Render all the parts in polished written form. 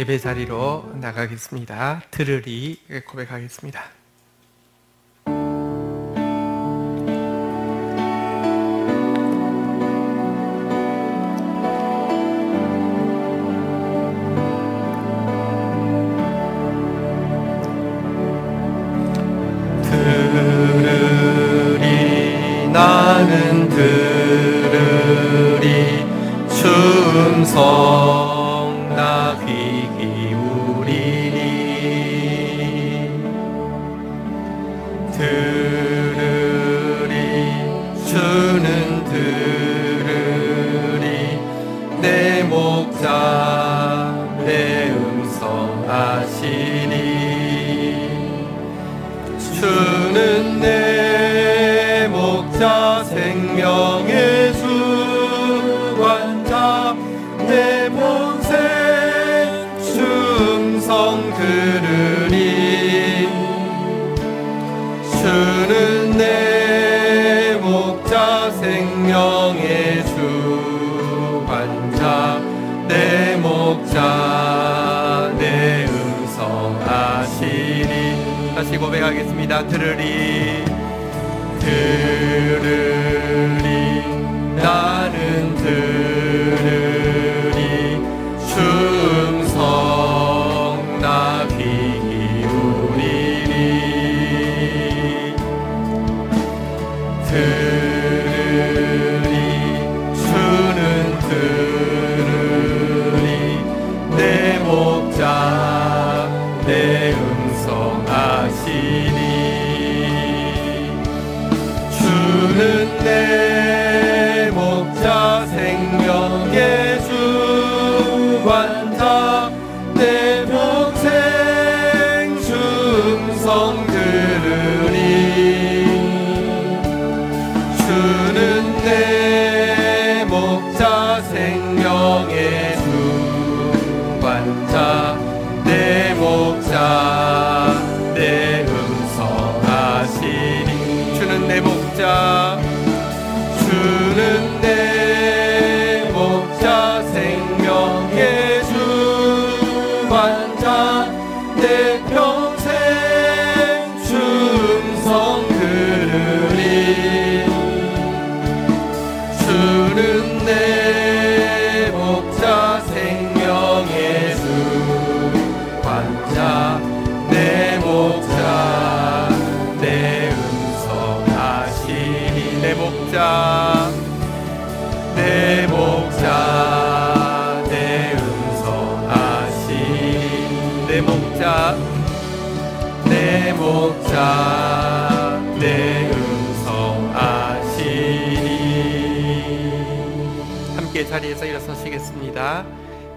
예배 자리로 나가겠습니다. 들으리 고백하겠습니다. 들으리 나는 들으리 주 음성 나 귀 기울이리 들으리 주는 들으리 내 목자 내 음성 아시리 주는 내 목자 생명의 주관자 내 본생 주 음성 들으리 주는 내 목자 생명의 주관자 내 목자 내 음성 아시리 다시 고백하겠습니다. 들으리 들으리 나는 들으리 주 음성 나 귀 기울이리 들으리 주는 들으리 내 목자 내 음성 아시리 주는 내 목자 생명의 주관자 내 평생 주 음성 들으리 주는 내 목자 생명의 주관자 내 목자 내 음성 아시리 주는 내 목자 주는 내 목자 생명의 주관자 내 평생 주 음성 들으리 주는 내 목자 생명의 주관자 내 목자 내 음성 아시리 내 목자 내 목자 내 음성 아시리 내 목자 내 목자 내 음성 아시리 함께 자리에서 일어서시겠습니다.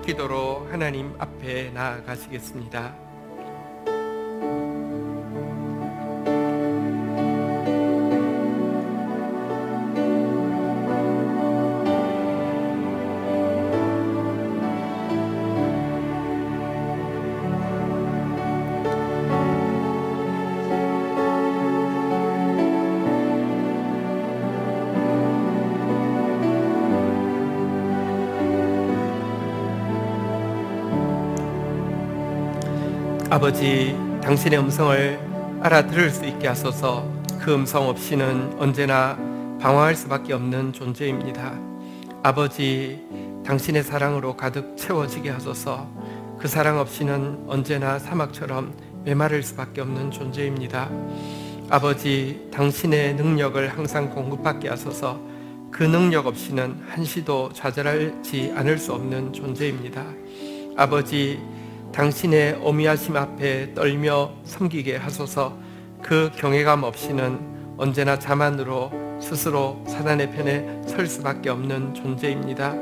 기도로 하나님 앞에 나아가시겠습니다. 아버지, 당신의 음성을 알아들을 수 있게 하소서. 그 음성 없이는 언제나 방황할 수밖에 없는 존재입니다. 아버지, 당신의 사랑으로 가득 채워지게 하소서. 그 사랑 없이는 언제나 사막처럼 메마를 수밖에 없는 존재입니다. 아버지, 당신의 능력을 항상 공급받게 하소서. 그 능력 없이는 한시도 좌절하지 않을 수 없는 존재입니다. 아버지, 당신의 어미하심 앞에 떨며 섬기게 하소서. 그 경외감 없이는 언제나 자만으로 스스로 사단의 편에 설 수밖에 없는 존재입니다.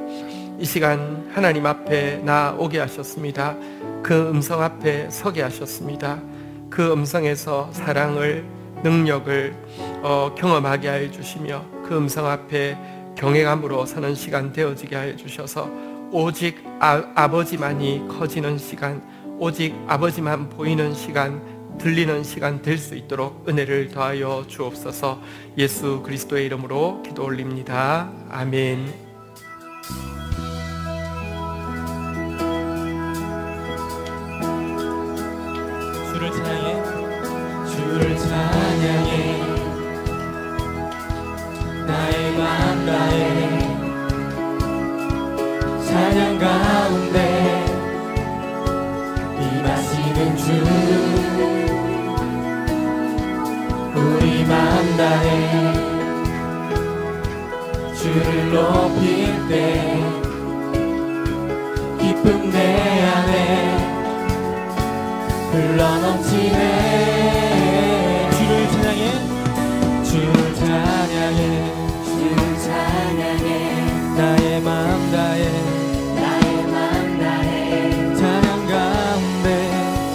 이 시간 하나님 앞에 나오게 하셨습니다. 그 음성 앞에 서게 하셨습니다. 그 음성에서 사랑을, 능력을 경험하게 하여 주시며 그 음성 앞에 경외감으로 서는 시간 되어지게 하여 주셔서 오직 아버지만이 커지는 시간, 오직 아버지만 보이는 시간, 들리는 시간 될 수 있도록 은혜를 더하여 주옵소서. 예수 그리스도의 이름으로 기도 올립니다. 아멘. 주를 찬양해, 주를 찬양해. 나의 맘 다해 찬양 가운데 임하시는 주, 우리 맘 다해 주를 높일 때 기쁨 내 안에 흘러넘치네. 주를 찬양해, 주를 찬양해, 주를 찬양해. 나의 맘 다해, 나의 맘 다해 찬양 가운데,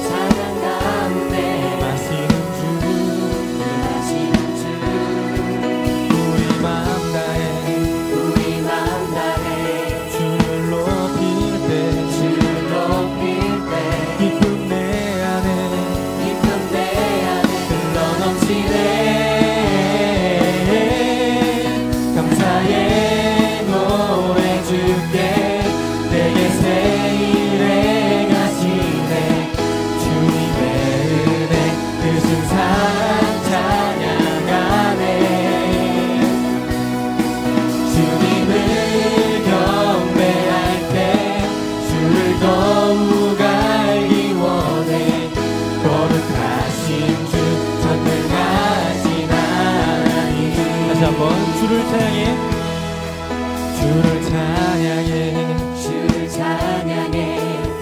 찬양 가운데 임하시는 주, 임하시는 주. 우리 맘 다해, 우리 맘 다해 주를 높일 때, 주를 높일 때 기쁨 내 안에, 기쁨 내 안에 흘러넘치네. 감사의 노래 주께 내게 새 일을 행하시네. 주님의 은혜 크신 사랑 찬양하네. 주님을 경배할 때 주를 더욱 알기 원해. 거룩하신 주 전능하신 하나님. 다시 한번 주를 찬양해, 주를 찬양해, 주를 찬양해.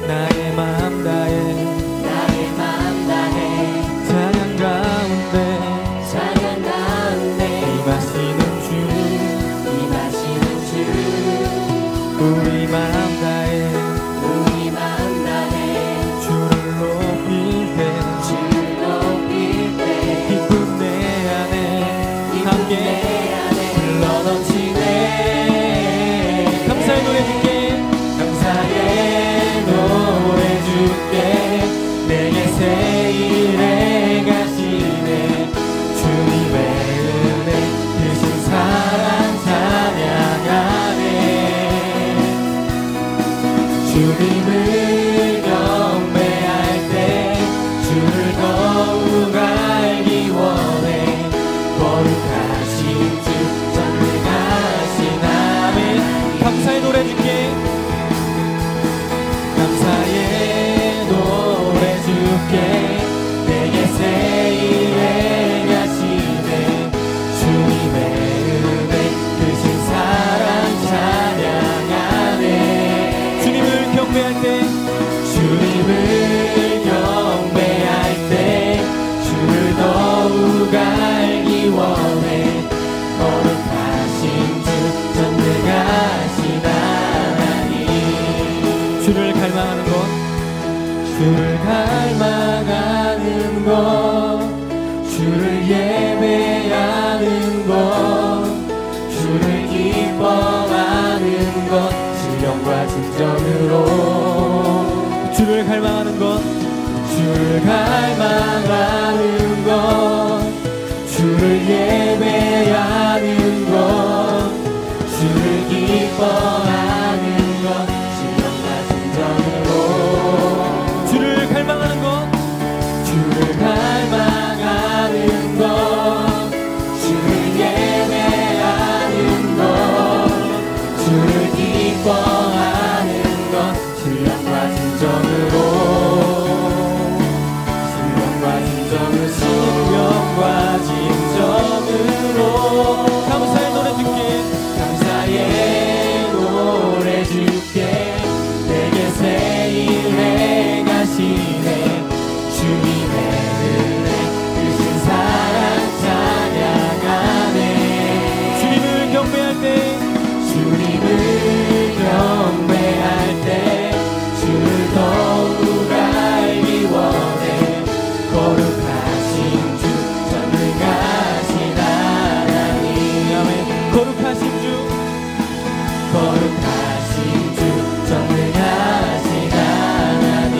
나의 마음 다해, 나의 마음 다해 찬양 가운데, 찬양 가운데 임하시는 주, 임하시는 주. 우리 마음 다해, 우리 마음 다해 주를 높일 때, 주를 높일 때 기쁨 내 안에, 함께 흘러넘치네. 감사의 노래 줄게, 감사의 노래 줄게 내게 새 일을 행하시네. 주님의 은혜 크신 사랑 찬양하네. 주님을 경배할 때 주를 더욱 알기 원해. 거룩하신 주 전능하신 하나님. 감사의 노래 줄게, 감사의 노래 줄게 내게 새 일을 행하시네. 주님의 은혜 크신 사랑 찬양하네. 주님을 경배할 때, 주님을 경배할 때 주를 더욱 알기 원해. 거룩하신 주 전능하신 하나님. 주를 갈망하는 것, 주를 갈망하는 것, 주를 예배하는 것, 주를 기뻐하는 것, 신령과 진정으로. 주를 갈망하는 것, 주를 갈망하는 것, 주를 예배하는 것, 주를 기뻐하는 것, 신령과 진정으로. 주를 갈망하는 것, 주를 갈망하는 것, 주를 예배하는 것, 주를 기뻐하는 것, 신령과 진정으로. 신령과 진정으로, 신령과 진정으로. 감사의 노래 줄게, 감사의 노래 줄게 내게 새 일 행하시네. 주님의 은혜 크신 사랑 찬양하네. 주님을 경배할 때, 주님을 경배할 때 주를 더욱 알기 원해. 거룩하신 주 전능하신 하나님. 아멘. 거룩하신 주, 거룩하신 주 전능하신 하나님.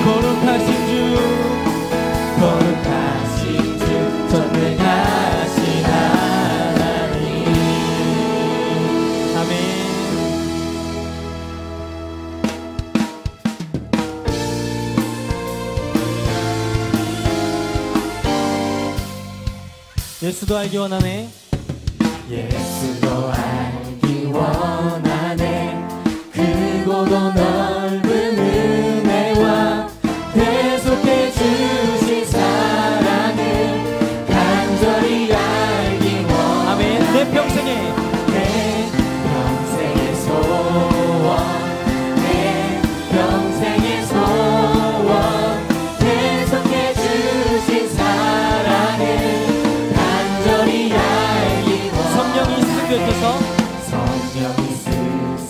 거룩하신 주, 거룩하신 주 전능하신 하나님. 아멘. 예수도 알기 원하네. 예수도 알기 원하네. 크고도 넓은 은혜와 계속해 주신 사랑을 간절히 알기 원하네. 아멘. 내 평생에 내 평생의 소원, 내 평생의 소원, 계속해 주신 사랑을 간절히 알기 원하네. 성령이 스승되셔서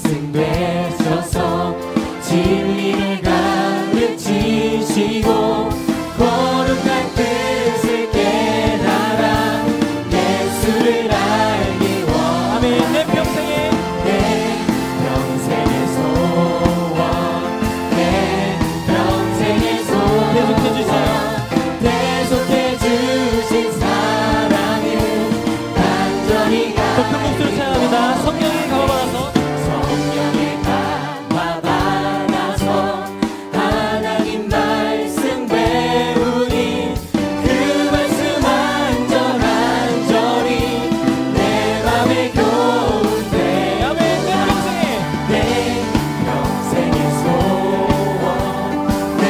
스승되셔서 진리를 가르치시고 거룩한 뜻을 깨달아 예수를 알기 원하네. 아멘. 내 평생에 내 평생의 소원, 내 평생의 소원, 계속해 주신 사랑을 간절히 더 큰 목소리로 찬양합니다. 성령의 강화 받아서 성령의 강화 받아서 하나님 말씀 배우니 그 말씀 한절한절이 내 맘에 교훈돼. 아멘. 내 평생에 내 평생의 소원, 내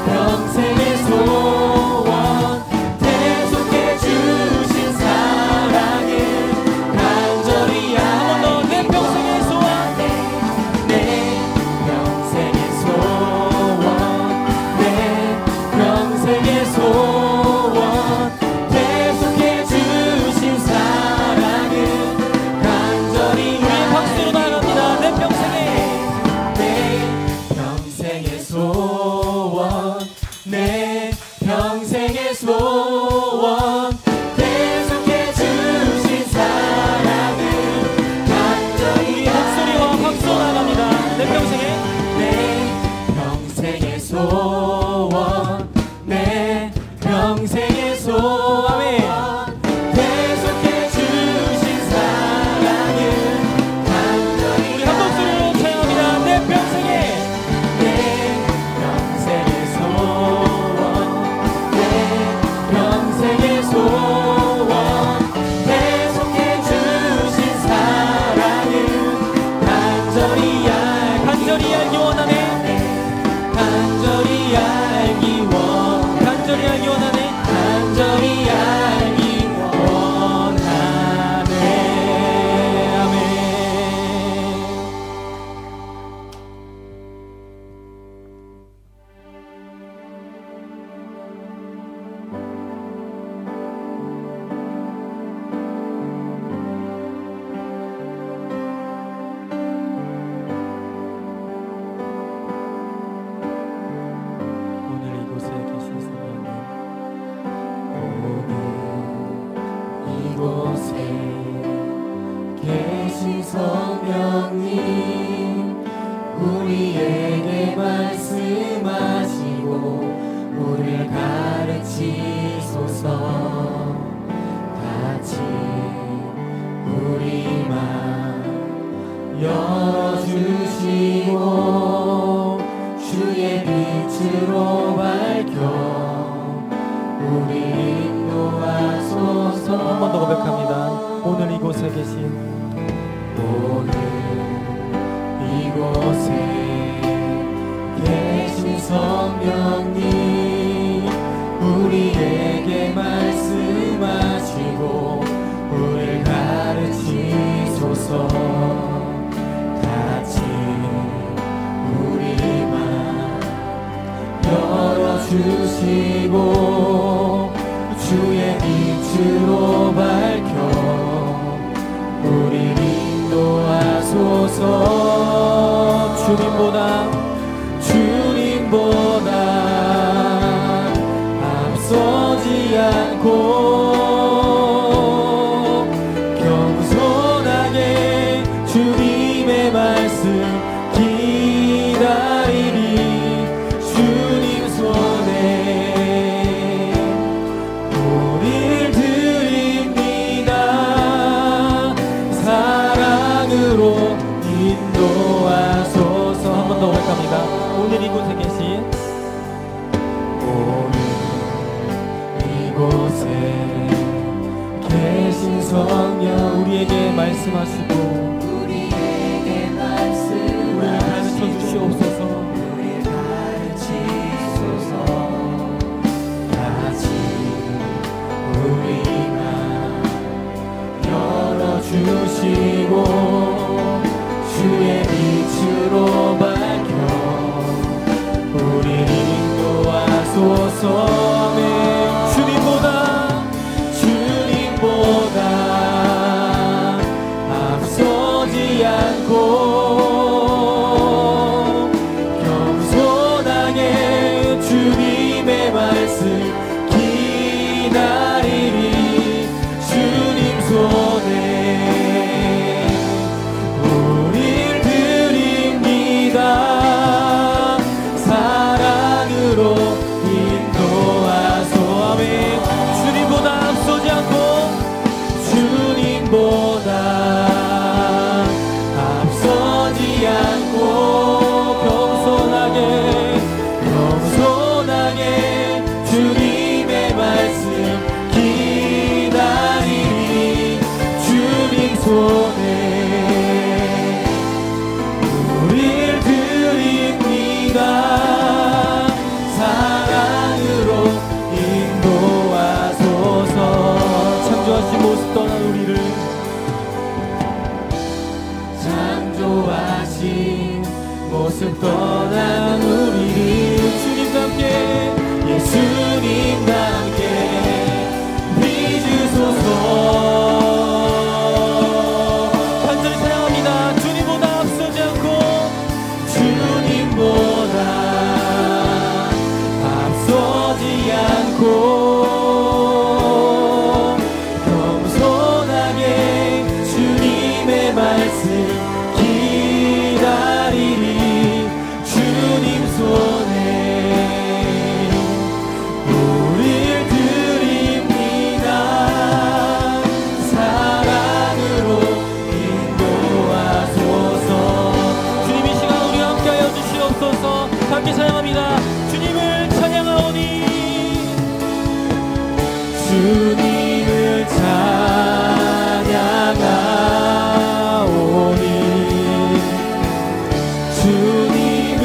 평생의 소원, 계속해 주신 사랑을 간절히 한 번 더. 내 평생의 소원. 내 평생의 소원, 내 평생의 소원, 계속해 주신 사랑을 간절히 우리의 박수로 나아갑니다. 내 평생에 내 평생의 소원, 내 평생의 소원, 계속해 주신 사랑을 간절히 우리의 목소리와 박수로 나아갑니다. 내 평생에 내 평생의 소원, 내 평생의 소원, 계속해 주신 사랑을 간절히 우리 한 목소리로 찬양합니다. 내 평생에 내 평생의 소원, 내 평생의 소원, 계속해 주신 사랑을 간절히 알기 원하네. 간절히 알기 원하네. 간절히 알기 원하네. 간절히 알기 원하네. 아멘. 오늘 이곳에 계신 성령님, 이곳에 계신 성령님, 우리에게 말씀하시고 우리를 가르치소서. 같이 우리 맘 열어주시고 주의 빛으로 밝혀 우리 인도하소서. 한 번 더 고백합니다. 오늘 이곳에 계신 오늘 이곳에 계신 성령님, 우리에게 말씀하시고 우리를 가르치소서. 같이 우리 맘 열어주시고 주의 빛으로 밝혀 우리 인도하소서. 주님보다 앞서지 않고 겸손하게 주님의 말씀 기다리니 주님 손에 우리를 드립니다. 사랑으로 인도하소서. 한 번 더 성령 우리에게 말씀하시고 우리에게 말씀하시고 우리를 가르쳐 주시옵소서. 우리를 가르치소서. 다시 우리가 열어주시고 주의 빛으로 밝혀 우리를 인도하소서. 아멘. 주님보다 앞서지 않고 겸손하게 주님의 말씀 기다리리. 주님 손에 우릴 드립니다. 사랑으로 인도하소. 아멘. 주님보다 앞서지 않고 주님보다 앞서지 않고 겸손하게 주님의 말씀 기다리리. 주님 손에 우릴 드립니다. 사랑으로 인도하소서. 창조하신 모습 떠난 우리를 창조하신 모습 떠난 우리를 주님과 함께 예수님과 함께 빚으소서. 간절히 사랑합니다. 주님보다 앞서지 않고 주님보다 앞서지 않고 겸손하게 주님의 말씀 기다리리. 주님 손에 우릴 드립니다. 사랑으로 인도하소서. 주님 이 시간 우리와 함께하여 주시옵소서. 함께 찬양합니다. 주님을 찬양하오니 주님을 찬양하오니 주님을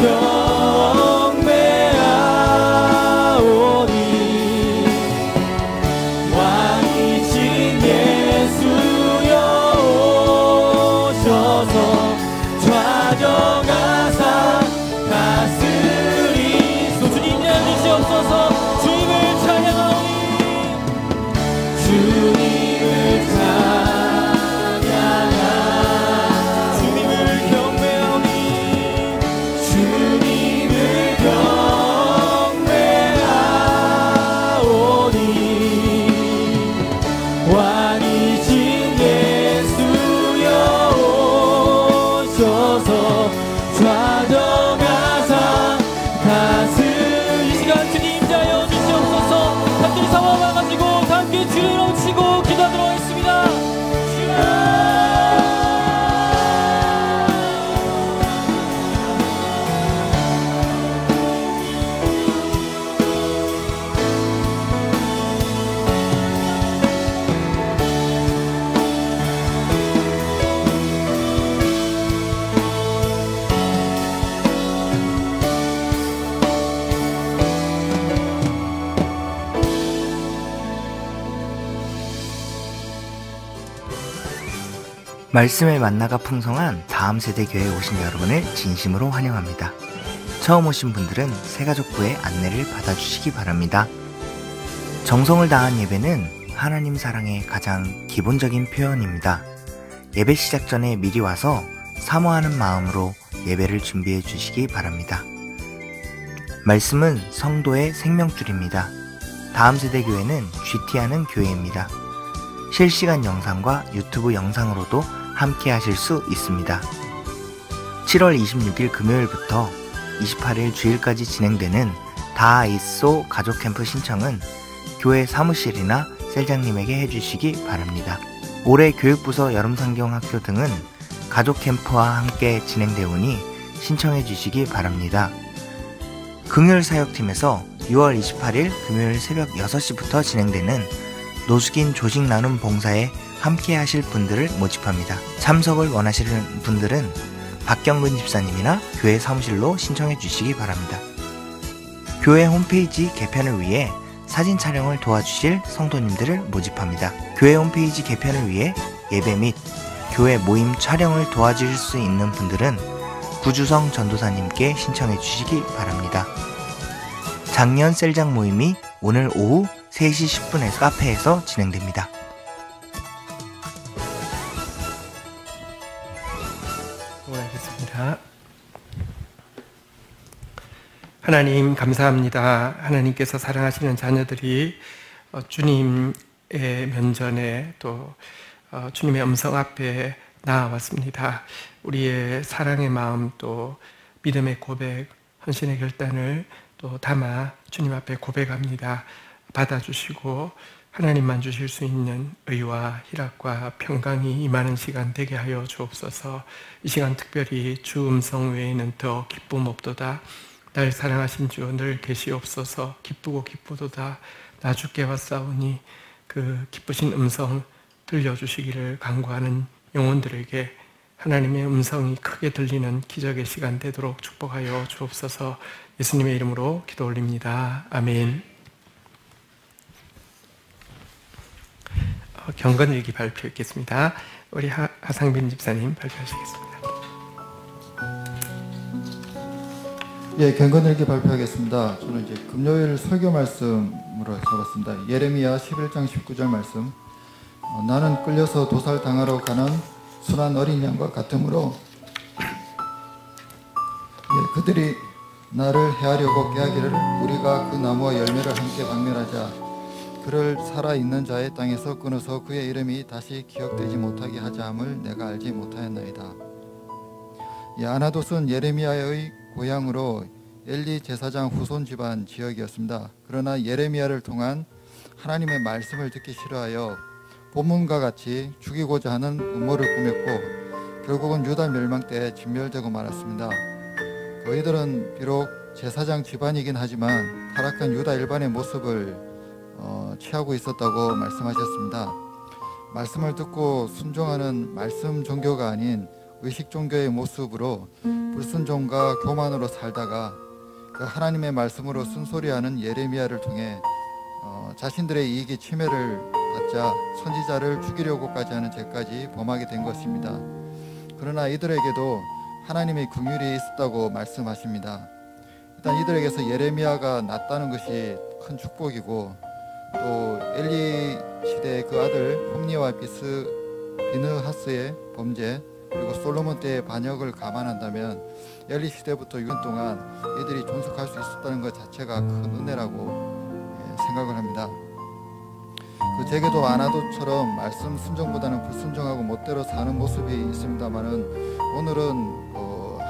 경배하오니 왕이신 예수여 오셔서 좌정하사 다스리소. 주님 인자해 주시옵소서. 주님을 찬양하오니 주님을 찬양하오니 주님을 경배하오니 주님을 경배하오니 왕이신 예수여 오셔서 좌정하사 다스리. 이 시간 주님 인자하여 주시옵소서. 함께 사와와 가지고 함께 주를 넘치고 기도하도록 하겠습니다. 말씀의 만나가 풍성한 다음세대 교회에 오신 여러분을 진심으로 환영합니다. 처음 오신 분들은 새가족부의 안내를 받아주시기 바랍니다. 정성을 다한 예배는 하나님 사랑의 가장 기본적인 표현입니다. 예배 시작 전에 미리 와서 사모하는 마음으로 예배를 준비해 주시기 바랍니다. 말씀은 성도의 생명줄입니다. 다음세대 교회는 GT하는 교회입니다. 실시간 영상과 유튜브 영상으로도 함께 하실 수 있습니다. 7월 26일 금요일부터 28일 주일까지 진행되는 다이소 가족캠프 신청은 교회 사무실이나 셀장님에게 해주시기 바랍니다. 올해 교육부서 여름상경학교 등은 가족캠프와 함께 진행되오니 신청해 주시기 바랍니다. 금요일 사역팀에서 6월 28일 금요일 새벽 6시부터 진행되는 노숙인 조직 나눔 봉사에 함께 하실 분들을 모집합니다. 참석을 원하시는 분들은 박경근 집사님이나 교회 사무실로 신청해 주시기 바랍니다. 교회 홈페이지 개편을 위해 사진 촬영을 도와주실 성도님들을 모집합니다. 교회 홈페이지 개편을 위해 예배 및 교회 모임 촬영을 도와주실 수 있는 분들은 구주성 전도사님께 신청해 주시기 바랍니다. 작년 셀장 모임이 오늘 오후 3시 10분에 카페에서 진행됩니다. 고맙습니다. 하나님 감사합니다. 하나님께서 사랑하시는 자녀들이 주님의 면전에 또 주님의 음성 앞에 나아왔습니다. 우리의 사랑의 마음 또 믿음의 고백, 헌신의 결단을 또 담아 주님 앞에 고백합니다. 받아주시고 하나님만 주실 수 있는 의와 희락과 평강이 임하는 시간 되게 하여 주옵소서. 이 시간 특별히 주 음성 외에는 더 기쁨 없도다. 날 사랑하신 주 늘 계시옵소서. 기쁘고 기쁘도다. 나 주께 왔사오니 그 기쁘신 음성 들려주시기를 간구하는 영혼들에게 하나님의 음성이 크게 들리는 기적의 시간 되도록 축복하여 주옵소서. 예수님의 이름으로 기도 올립니다. 아멘. 경건일기 발표 있겠습니다. 우리 하상빈 집사님 발표하시겠습니다. 예, 경건일기 발표하겠습니다. 저는 이제 금요일 설교 말씀으로 잡았습니다. 예레미야 11장 19절 말씀. 나는 끌려서 도살당하러 가는 순한 어린 양과 같으므로 그들이 나를 해하려고 깨하기를 우리가 그 나무와 열매를 함께 박멸하자. 그를 살아있는 자의 땅에서 끊어서 그의 이름이 다시 기억되지 못하게 하자 함을 내가 알지 못하였나이다. 아나돗은 예레미야의 고향으로 엘리 제사장 후손 집안 지역이었습니다. 그러나 예레미야를 통한 하나님의 말씀을 듣기 싫어하여 본문과 같이 죽이고자 하는 음모를 꾸몄고 결국은 유다 멸망 때 진멸되고 말았습니다. 그이들은 비록 제사장 집안이긴 하지만 타락한 유다 일반의 모습을 취하고 있었다고 말씀하셨습니다. 말씀을 듣고 순종하는 말씀 종교가 아닌 의식 종교의 모습으로 불순종과 교만으로 살다가 그 하나님의 말씀으로 쓴소리하는 예레미야를 통해 자신들의 이익이 침해를 받자 선지자를 죽이려고까지 하는 죄까지 범하게 된 것입니다. 그러나 이들에게도 하나님의 긍휼이 있었다고 말씀하십니다. 일단 이들에게서 예레미야가 낫다는 것이 큰 축복이고 또 엘리 시대의 그 아들 홈니와 비느하스의 범죄 그리고 솔로몬 때의 반역을 감안한다면 엘리 시대부터 6년 동안 이들이 존속할 수 있었다는 것 자체가 큰 은혜라고 생각을 합니다. 제게도 아나돗처럼 말씀 순종보다는 불순종하고 멋대로 사는 모습이 있습니다만은 오늘은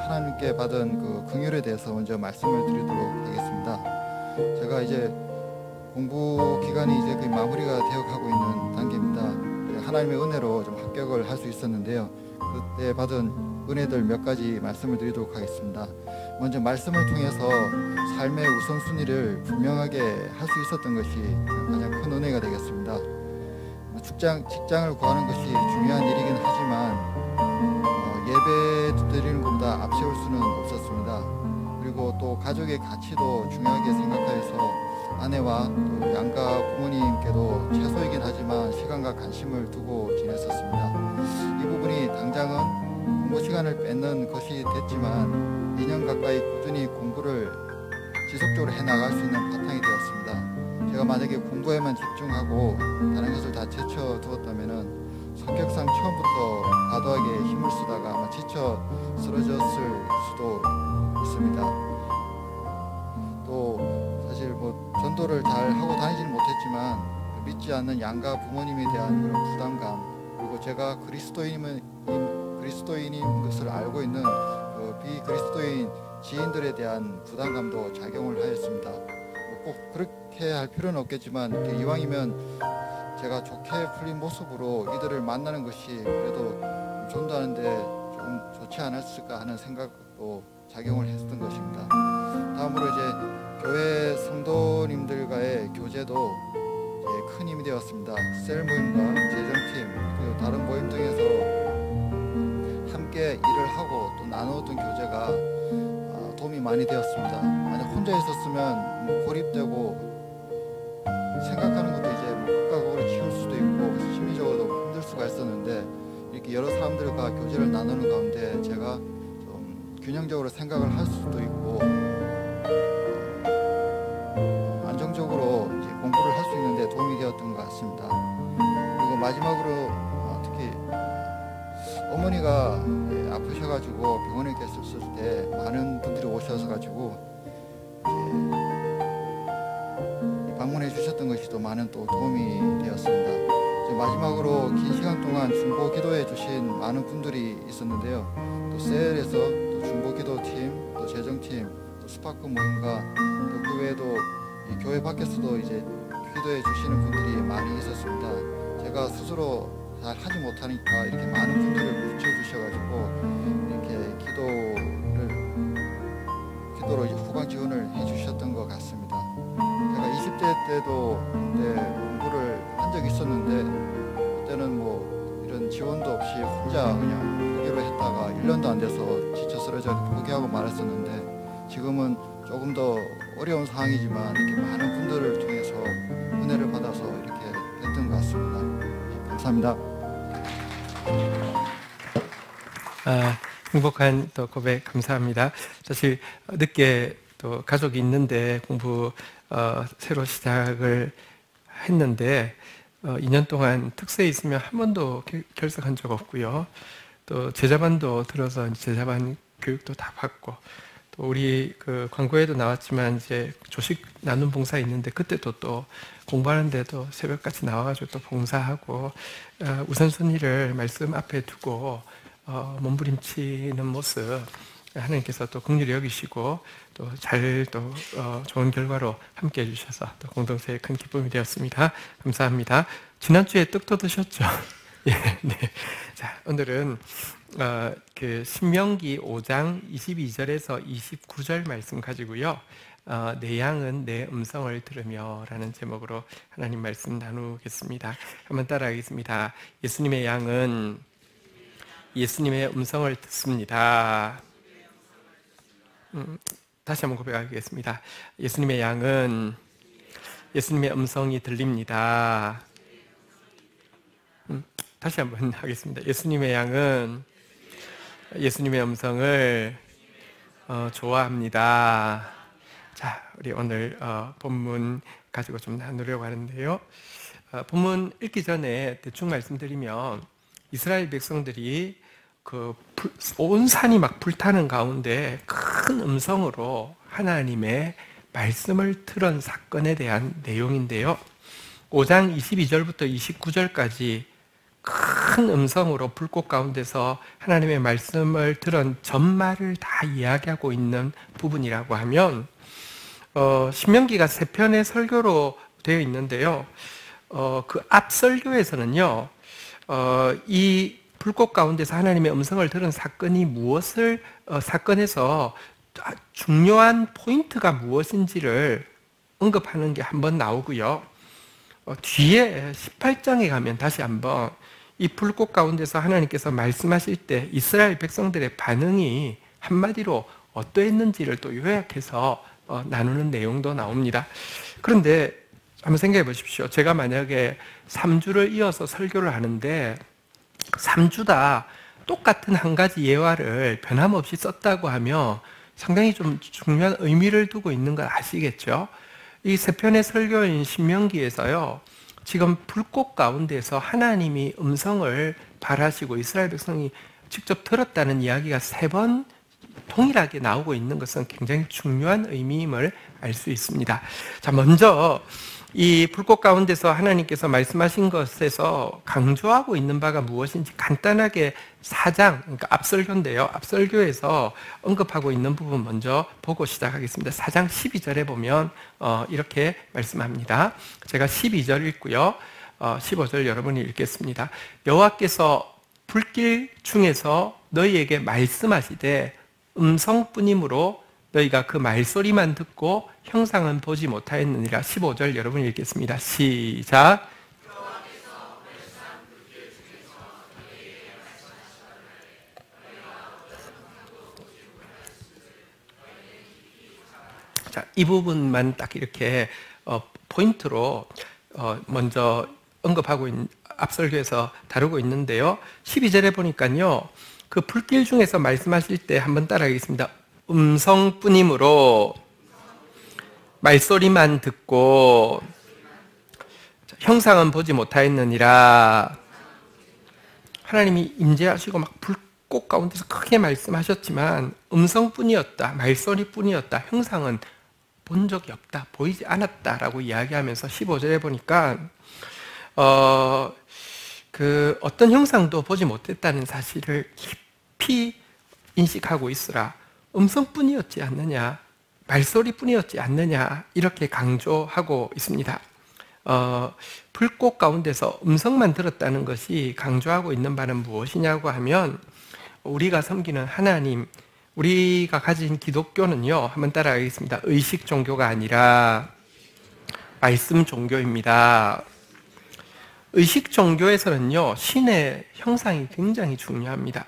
하나님께 받은 그 긍휼에 대해서 먼저 말씀을 드리도록 하겠습니다. 제가 이제 공부 기간이 이제 거의 마무리가 되어가고 있는 단계입니다. 하나님의 은혜로 좀 합격을 할 수 있었는데요. 그때 받은 은혜들 몇 가지 말씀을 드리도록 하겠습니다. 먼저 말씀을 통해서 삶의 우선순위를 분명하게 할 수 있었던 것이 가장 큰 은혜가 되겠습니다. 직장을 구하는 것이 중요한 일이긴 하지만 예배 드리는 것보다 앞세울 수는 없었습니다. 그리고 또 가족의 가치도 중요하게 생각하여서 아내와 또 양가 부모님께도 최소이긴 하지만 시간과 관심을 두고 지냈었습니다. 이 부분이 당장은 공부 시간을 뺏는 것이 됐지만 2년 가까이 꾸준히 공부를 지속적으로 해나갈 수 있는 바탕이 되었습니다. 제가 만약에 공부에만 집중하고 다른 것을 다 제쳐두었다면 성격상 처음부터 과도하게 힘을 쓰다가 아마 지쳐 쓰러졌을 수도 있습니다. 또 사실 전도를 잘 하고 다니지는 못했지만 믿지 않는 양가 부모님에 대한 그런 부담감 그리고 제가 그리스도인인 것을 알고 있는 비그리스도인 지인들에 대한 부담감도 작용을 하였습니다. 꼭 그렇게 할 필요는 없겠지만 이왕이면 제가 좋게 풀린 모습으로 이들을 만나는 것이 그래도 전도하는데 좀 좋지 않았을까 하는 생각도 작용을 했던 것입니다. 다음으로 이제 교회 성도님들과의 교제도 큰 힘이 되었습니다. 셀 모임과 재정팀 그리고 다른 모임 등에서 함께 일을 하고 또 나누었던 교제가 도움이 많이 되었습니다. 만약 혼자 있었으면 고립되고 생각하는 것도 이제 극과 극으로 키울 수도 있고 심리적으로도 힘들 수가 있었는데 이렇게 여러 사람들과 교제를 나누는 가운데 제가 좀 균형적으로 생각을 할 수도 있고 안정적으로 이제 공부를 할 수 있는데 도움이 되었던 것 같습니다. 그리고 마지막으로 특히 어머니가 아프셔가지고 병원에 계셨을 때 많은 분들이 오셔서 가지고 방문해 주셨던 것이 또 많은 또 도움이 되었습니다. 마지막으로 긴 시간 동안 중보 기도해 주신 많은 분들이 있었는데요. 또 셀에서 또 중보 기도팀, 또 재정팀, 또 스파크 모임과 또 그 외에도 이 교회 밖에서도 이제 기도해 주시는 분들이 많이 있었습니다. 제가 스스로 잘 하지 못하니까 이렇게 많은 분들을 붙여주셔가지고 이렇게 기도로 이제 후방 지원을 해주셨던 것 같습니다. 제가 20대 때도 공부를 한 적이 있었는데 그때는 뭐 이런 지원도 없이 혼자 그냥 포기로 했다가 1년도 안 돼서 지쳐 쓰러져 포기하고 말았었는데 지금은 조금 더 어려운 상황이지만 이렇게 많은 분들을 통해서 은혜를 받아서 이렇게 됐던 것 같습니다. 감사합니다. 행복한 또 고백 감사합니다. 사실 늦게 또 가족이 있는데 공부 새로 시작을 했는데 2년 동안 특세에 있으면 한 번도 결석한 적 없고요. 또 제자반도 들어서 제자반 교육도 다 받고 또 우리 그 광고에도 나왔지만 이제 조식 나눔 봉사 있는데 그때도 또 공부하는데도 새벽까지 나와가지고 또 봉사하고 우선순위를 말씀 앞에 두고 몸부림치는 모습 하나님께서 또 긍휼히 여기시고 또 잘 또 좋은 결과로 함께 해주셔서 또 공동체에 큰 기쁨이 되었습니다. 감사합니다. 지난주에 떡도 드셨죠? 예, 네. 자, 오늘은 그 신명기 5장 22절에서 29절 말씀 가지고요. 내 양은 내 음성을 들으며라는 제목으로 하나님 말씀 나누겠습니다. 한번 따라하겠습니다. 예수님의 양은 예수님의 음성을 듣습니다. 다시 한번 고백하겠습니다. 예수님의 양은 예수님의 음성이 들립니다. 다시 한번 하겠습니다. 예수님의 양은 예수님의 음성을 좋아합니다. 자, 우리 오늘 본문 가지고 좀 나누려고 하는데요. 본문 읽기 전에 대충 말씀드리면 이스라엘 백성들이 그 온 산이 막 불타는 가운데 큰 음성으로 하나님의 말씀을 들은 사건에 대한 내용인데요. 5장 22절부터 29절까지 큰 음성으로 불꽃 가운데서 하나님의 말씀을 들은 전말을 다 이야기하고 있는 부분이라고 하면 신명기가 3편의 설교로 되어 있는데요. 그 앞 설교에서는요. 이 불꽃 가운데서 하나님의 음성을 들은 사건이 무엇을 사건에서 중요한 포인트가 무엇인지를 언급하는 게 한번 나오고요. 뒤에 18장에 가면 다시 한번 이 불꽃 가운데서 하나님께서 말씀하실 때 이스라엘 백성들의 반응이 한마디로 어떠했는지를 또 요약해서 나누는 내용도 나옵니다. 그런데 한번 생각해 보십시오. 제가 만약에 3주를 이어서 설교를 하는데 3주 다 똑같은 한 가지 예화를 변함없이 썼다고 하면 상당히 좀 중요한 의미를 두고 있는 걸 아시겠죠? 이 3편의 설교인 신명기에서요, 지금 불꽃 가운데서 하나님이 음성을 발하시고 이스라엘 백성이 직접 들었다는 이야기가 3번 동일하게 나오고 있는 것은 굉장히 중요한 의미임을 알 수 있습니다. 자, 먼저 이 불꽃 가운데서 하나님께서 말씀하신 것에서 강조하고 있는 바가 무엇인지 간단하게 4장, 그러니까 앞설교인데요. 앞설교에서 언급하고 있는 부분 먼저 보고 시작하겠습니다. 4장 12절에 보면 이렇게 말씀합니다. 제가 12절 읽고요. 15절 여러분이 읽겠습니다. 여호와께서 불길 중에서 너희에게 말씀하시되 음성뿐이므로 너희가 그 말소리만 듣고 형상은 보지 못하였느니라. 15절 여러분 읽겠습니다. 시작. 자, 이 부분만 딱 이렇게 포인트로 먼저 언급하고 앞설교에서 다루고 있는데요. 12절에 보니까요, 그 불길 중에서 말씀하실 때 한번 따라하겠습니다. 음성뿐이므로 말소리만 듣고 형상은 보지 못하였느니라. 하나님이 임재하시고 막 불꽃 가운데서 크게 말씀하셨지만 음성뿐이었다, 말소리뿐이었다, 형상은 본 적이 없다, 보이지 않았다라고 이야기하면서 15절에 보니까 그 어떤 형상도 보지 못했다는 사실을 깊이 인식하고 있으라. 음성뿐이었지 않느냐, 말소리뿐이었지 않느냐, 이렇게 강조하고 있습니다. 불꽃 가운데서 음성만 들었다는 것이 강조하고 있는 바는 무엇이냐고 하면, 우리가 섬기는 하나님, 우리가 가진 기독교는요, 한번 따라가겠습니다. 의식 종교가 아니라 말씀 종교입니다. 의식 종교에서는요, 신의 형상이 굉장히 중요합니다.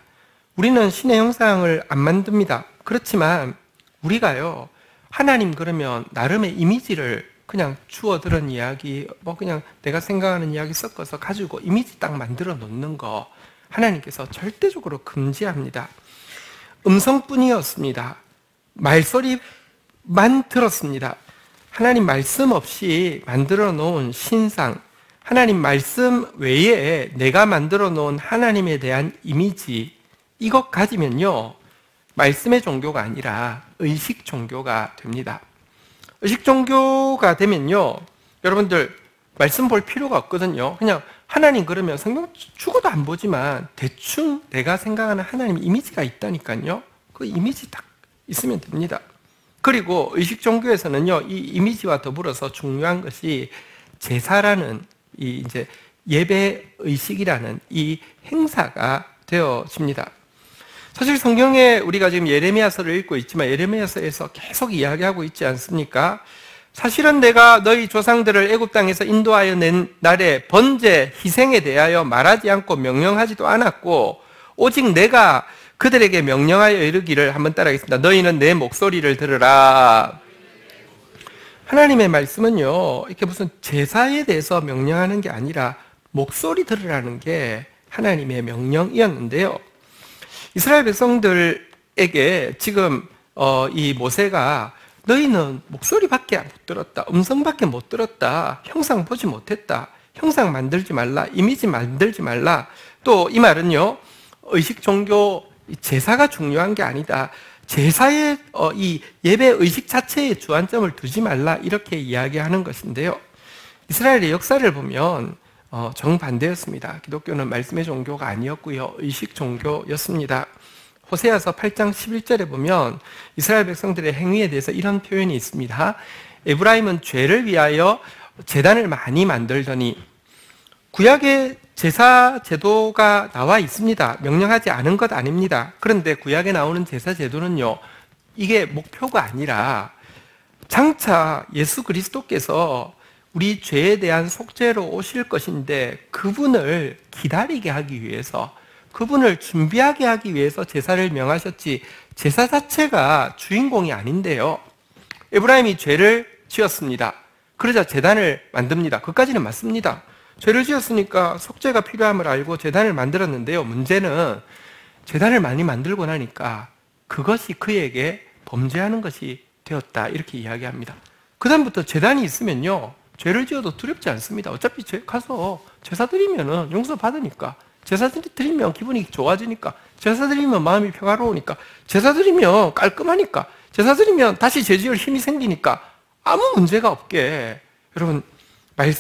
우리는 신의 형상을 안 만듭니다. 그렇지만 우리가요, 하나님 그러면 나름의 이미지를 그냥 주워 들은 이야기, 그냥 내가 생각하는 이야기 섞어서 가지고 이미지 딱 만들어 놓는 거 하나님께서 절대적으로 금지합니다. 음성뿐이었습니다. 말소리만 들었습니다. 하나님 말씀 없이 만들어 놓은 신상, 하나님 말씀 외에 내가 만들어 놓은 하나님에 대한 이미지, 이것 가지면요, 말씀의 종교가 아니라 의식 종교가 됩니다. 의식 종교가 되면요, 여러분들 말씀 볼 필요가 없거든요. 그냥 하나님 그러면 성경 죽어도 안 보지만 대충 내가 생각하는 하나님 이미지가 있다니까요. 그 이미지 딱 있으면 됩니다. 그리고 의식 종교에서는요, 이 이미지와 더불어서 중요한 것이 제사라는 이 이제 예배 의식이라는 이 행사가 되어집니다. 사실 성경에 우리가 지금 예레미야서를 읽고 있지만 예레미야서에서 계속 이야기하고 있지 않습니까? 사실은 내가 너희 조상들을 애굽 땅에서 인도하여 낸 날에 번제 희생에 대하여 말하지 않고 명령하지도 않았고, 오직 내가 그들에게 명령하여 이르기를, 한번 따라하겠습니다. 너희는 내 목소리를 들으라. 하나님의 말씀은요, 이렇게 무슨 제사에 대해서 명령하는 게 아니라 목소리 들으라는 게 하나님의 명령이었는데요. 이스라엘 백성들에게 지금 이 모세가 너희는 목소리밖에 못 들었다, 음성밖에 못 들었다, 형상 보지 못했다, 형상 만들지 말라, 이미지 만들지 말라. 또 이 말은요, 의식 종교 제사가 중요한 게 아니다, 제사의 이 예배 의식 자체에 주안점을 두지 말라, 이렇게 이야기하는 것인데요. 이스라엘의 역사를 보면 정반대였습니다. 기독교는 말씀의 종교가 아니었고요, 의식 종교였습니다. 호세아서 8장 11절에 보면 이스라엘 백성들의 행위에 대해서 이런 표현이 있습니다. 에브라임은 죄를 위하여 제단을 많이 만들더니, 구약의 제사 제도가 나와 있습니다. 명령하지 않은 것 아닙니다. 그런데 구약에 나오는 제사 제도는요, 이게 목표가 아니라 장차 예수 그리스도께서 우리 죄에 대한 속죄로 오실 것인데, 그분을 기다리게 하기 위해서, 그분을 준비하게 하기 위해서 제사를 명하셨지, 제사 자체가 주인공이 아닌데요. 에브라임이 죄를 지었습니다. 그러자 제단을 만듭니다. 그까지는 맞습니다. 죄를 지었으니까 속죄가 필요함을 알고 제단을 만들었는데요. 문제는 제단을 많이 만들고 나니까 그것이 그에게 범죄하는 것이 되었다, 이렇게 이야기합니다. 그 다음부터 제단이 있으면요, 죄를 지어도 두렵지 않습니다. 어차피 가서 제사 드리면 용서받으니까, 제사 드리면 기분이 좋아지니까, 제사 드리면 마음이 평화로우니까, 제사 드리면 깔끔하니까, 제사 드리면 다시 죄 지을 힘이 생기니까 아무 문제가 없게, 여러분,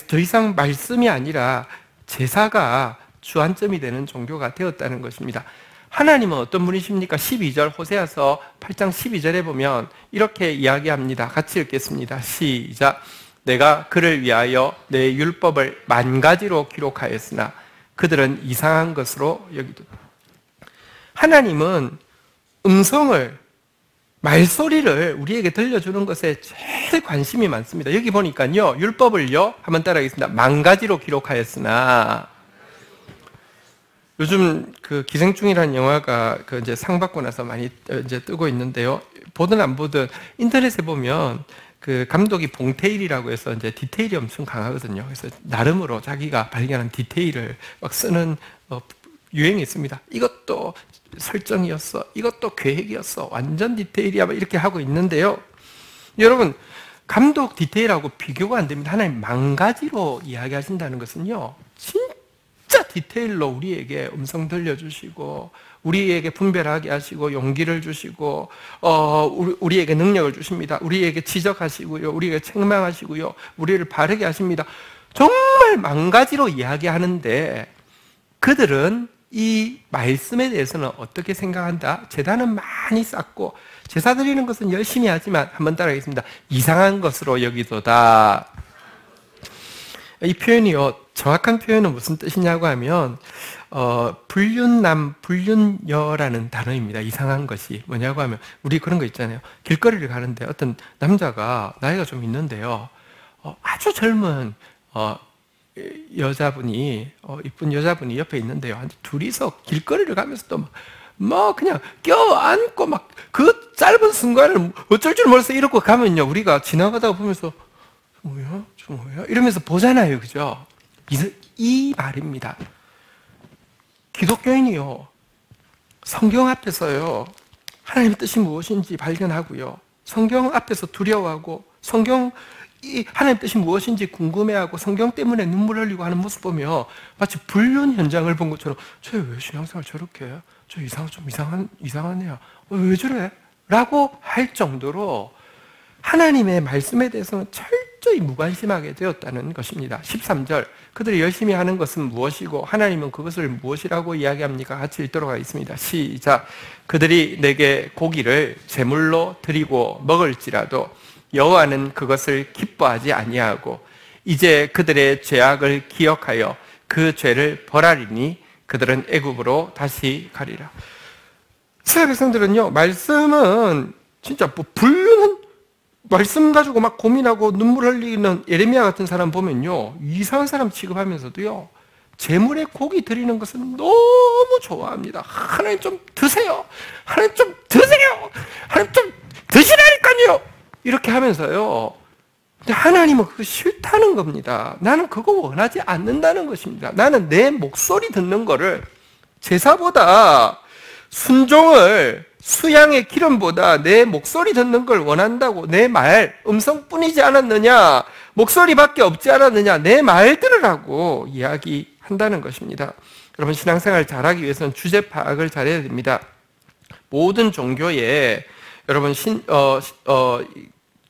더 이상 말씀이 아니라 제사가 주안점이 되는 종교가 되었다는 것입니다. 하나님은 어떤 분이십니까? 12절, 호세아서 8장 12절에 보면 이렇게 이야기합니다. 같이 읽겠습니다. 시작. 내가 그를 위하여 내 율법을 10,000가지로 기록하였으나 그들은 이상한 것으로 여기도. 하나님은 음성을 말소리를 우리에게 들려주는 것에 제일 관심이 많습니다. 여기 보니까요, 율법을요, 한번 따라하겠습니다. 10,000가지로 기록하였으나, 요즘 그 기생충이라는 영화가 그 이제 상 받고 나서 많이 이제 뜨고 있는데요. 보든 안 보든 인터넷에 보면 그 감독이 봉태일이라고 해서 이제 디테일이 엄청 강하거든요. 그래서 나름으로 자기가 발견한 디테일을 막 쓰는 유행이 있습니다. 이것도 설정이었어, 이것도 계획이었어, 완전 디테일이야, 이렇게 하고 있는데요. 여러분, 감독 디테일하고 비교가 안 됩니다. 하나님 10,000가지로 이야기하신다는 것은요, 진짜 디테일로 우리에게 음성 들려주시고, 우리에게 분별하게 하시고, 용기를 주시고, 우리에게 능력을 주십니다. 우리에게 지적하시고요, 우리에게 책망하시고요, 우리를 바르게 하십니다. 정말 10,000가지로 이야기하는데, 그들은 이 말씀에 대해서는 어떻게 생각한다? 제단은 많이 쌓고 제사 드리는 것은 열심히 하지만, 한번 따라하겠습니다. 이상한 것으로 여기도다. 이 표현이요, 정확한 표현은 무슨 뜻이냐고 하면 불륜남, 불륜녀라는 단어입니다. 이상한 것이 뭐냐고 하면, 우리 그런 거 있잖아요. 길거리를 가는데 어떤 남자가 나이가 좀 있는데요, 아주 젊은 여자분이, 이쁜 여자분이 옆에 있는데요, 둘이서 길거리를 가면서 또 막 그냥 껴안고 막 그 짧은 순간을 어쩔 줄 몰라서 이러고 가면요, 우리가 지나가다가 보면서 뭐야? 저 뭐야? 이러면서 보잖아요. 그죠? 이 말입니다. 기독교인이요, 성경 앞에서요, 하나님의 뜻이 무엇인지 발견하고요, 성경 앞에서 두려워하고, 이 하나님의 뜻이 무엇인지 궁금해하고, 성경 때문에 눈물 흘리고 하는 모습 보며 마치 불륜 현장을 본 것처럼, 쟤 왜 신앙생활 저렇게 해? 저 좀 이상하네요. 왜 저래? 라고 할 정도로 하나님의 말씀에 대해서는 철저히 무관심하게 되었다는 것입니다. 13절, 그들이 열심히 하는 것은 무엇이고 하나님은 그것을 무엇이라고 이야기합니까? 같이 읽도록 하겠습니다. 시작. 그들이 내게 고기를 제물로 드리고 먹을지라도 여호와는 그것을 기뻐하지 아니하고, 이제 그들의 죄악을 기억하여 그 죄를 벌하리니 그들은 애굽으로 다시 가리라. 이스라엘 백성들은요, 말씀은 진짜 불륜은 말씀 가지고 막 고민하고 눈물 흘리는 예레미야 같은 사람 보면요, 이상한 사람 취급하면서도요, 제물에 고기 드리는 것은 너무 좋아합니다. 하나님 좀 드세요, 하나님 좀 드세요, 하나님 좀 드시라니까요, 이렇게 하면서요. 근데 하나님은 그거 싫다는 겁니다. 나는 그거 원하지 않는다는 것입니다. 나는 내 목소리 듣는 거를, 제사보다 순종을, 수양의 기름보다 내 목소리 듣는 걸 원한다고. 내 말, 음성뿐이지 않았느냐, 목소리밖에 없지 않았느냐, 내 말 들으라고 이야기한다는 것입니다. 여러분, 신앙생활 잘하기 위해서는 주제 파악을 잘해야 됩니다. 모든 종교에 여러분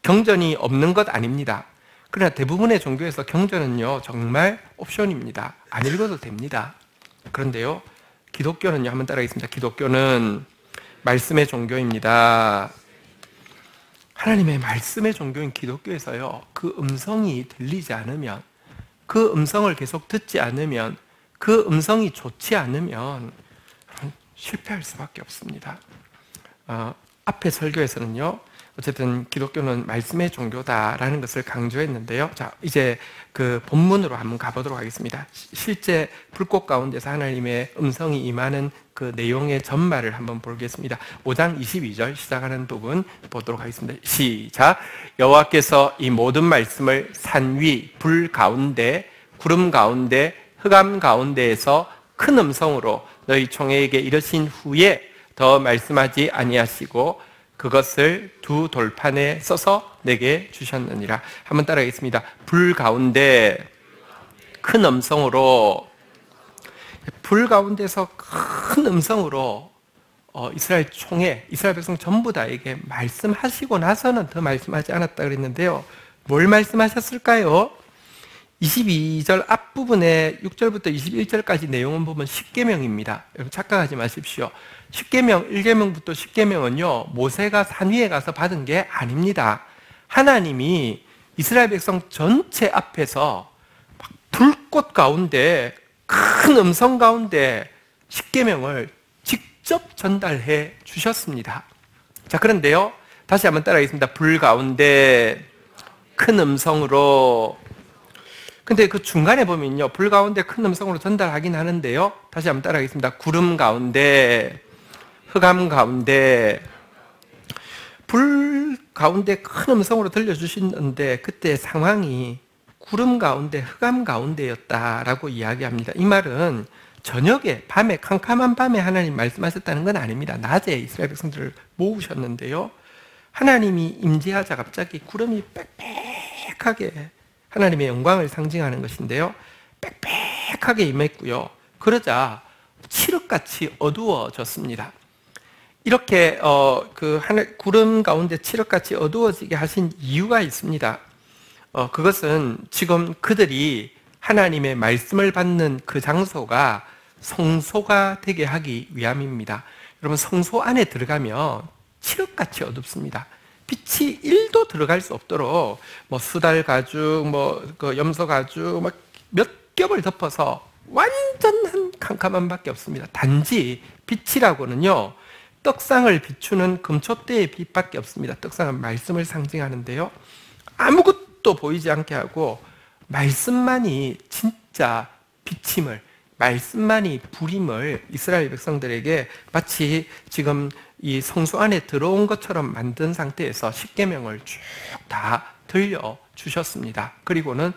경전이 없는 것 아닙니다. 그러나 대부분의 종교에서 경전은요, 정말 옵션입니다. 안 읽어도 됩니다. 그런데요, 기독교는요, 한번 따라하겠습니다. 기독교는 말씀의 종교입니다. 하나님의 말씀의 종교인 기독교에서요, 그 음성이 들리지 않으면, 그 음성을 계속 듣지 않으면, 그 음성이 좋지 않으면 실패할 수밖에 없습니다. 앞에 설교에서는요, 어쨌든 기독교는 말씀의 종교다라는 것을 강조했는데요. 자, 이제 그 본문으로 한번 가보도록 하겠습니다. 실제 불꽃 가운데서 하나님의 음성이 임하는 그 내용의 전말을 한번 보겠습니다. 5장 22절 시작하는 부분 보도록 하겠습니다. 시작. 여호와께서 이 모든 말씀을 산 위, 불 가운데, 구름 가운데, 흑암 가운데에서 큰 음성으로 너희 총회에게 이르신 후에 더 말씀하지 아니하시고 그것을 두 돌판에 써서 내게 주셨느니라. 한번 따라하겠습니다. 불 가운데 큰 음성으로, 불 가운데서 큰 음성으로 이스라엘 총회, 이스라엘 백성 전부 다에게 말씀하시고 나서는 더 말씀하지 않았다 그랬는데요. 뭘 말씀하셨을까요? 22절 앞부분에 6절부터 21절까지 내용은 보면 십계명입니다. 여러분 착각하지 마십시오. 십계명, 1계명부터 10계명은요, 모세가 산 위에 가서 받은 게 아닙니다. 하나님이 이스라엘 백성 전체 앞에서 불꽃 가운데, 큰 음성 가운데 십계명을 직접 전달해 주셨습니다. 자, 그런데요, 다시 한번 따라하겠습니다. 불 가운데 큰 음성으로. 근데 그 중간에 보면요, 불 가운데 큰 음성으로 전달하긴 하는데요, 다시 한번 따라하겠습니다. 구름 가운데, 흑암 가운데. 불 가운데 큰 음성으로 들려주시는데 그때 상황이 구름 가운데, 흑암 가운데였다라고 이야기합니다. 이 말은 저녁에, 밤에, 캄캄한 밤에 하나님 말씀하셨다는 건 아닙니다. 낮에 이스라엘 백성들을 모으셨는데요, 하나님이 임재하자 갑자기 구름이 빽빽하게 하나님의 영광을 상징하는 것인데요, 빽빽하게 임했고요. 그러자 칠흑같이 어두워졌습니다. 이렇게 구름 가운데 칠흑같이 어두워지게 하신 이유가 있습니다. 그것은 지금 그들이 하나님의 말씀을 받는 그 장소가 성소가 되게 하기 위함입니다. 여러분, 성소 안에 들어가면 칠흑같이 어둡습니다. 빛이 1도 들어갈 수 없도록 수달 가죽, 염소 가죽 몇 겹을 덮어서 완전한 캄캄함 밖에 없습니다. 단지 빛이라고는요, 떡상을 비추는 금촛대의 빛밖에 없습니다. 떡상은 말씀을 상징하는데요, 아무것도 보이지 않게 하고 말씀만이 진짜 빛임을, 말씀만이 불임을 이스라엘 백성들에게 마치 지금 이 성소 안에 들어온 것처럼 만든 상태에서 십계명을 쭉 다 들려주셨습니다. 그리고는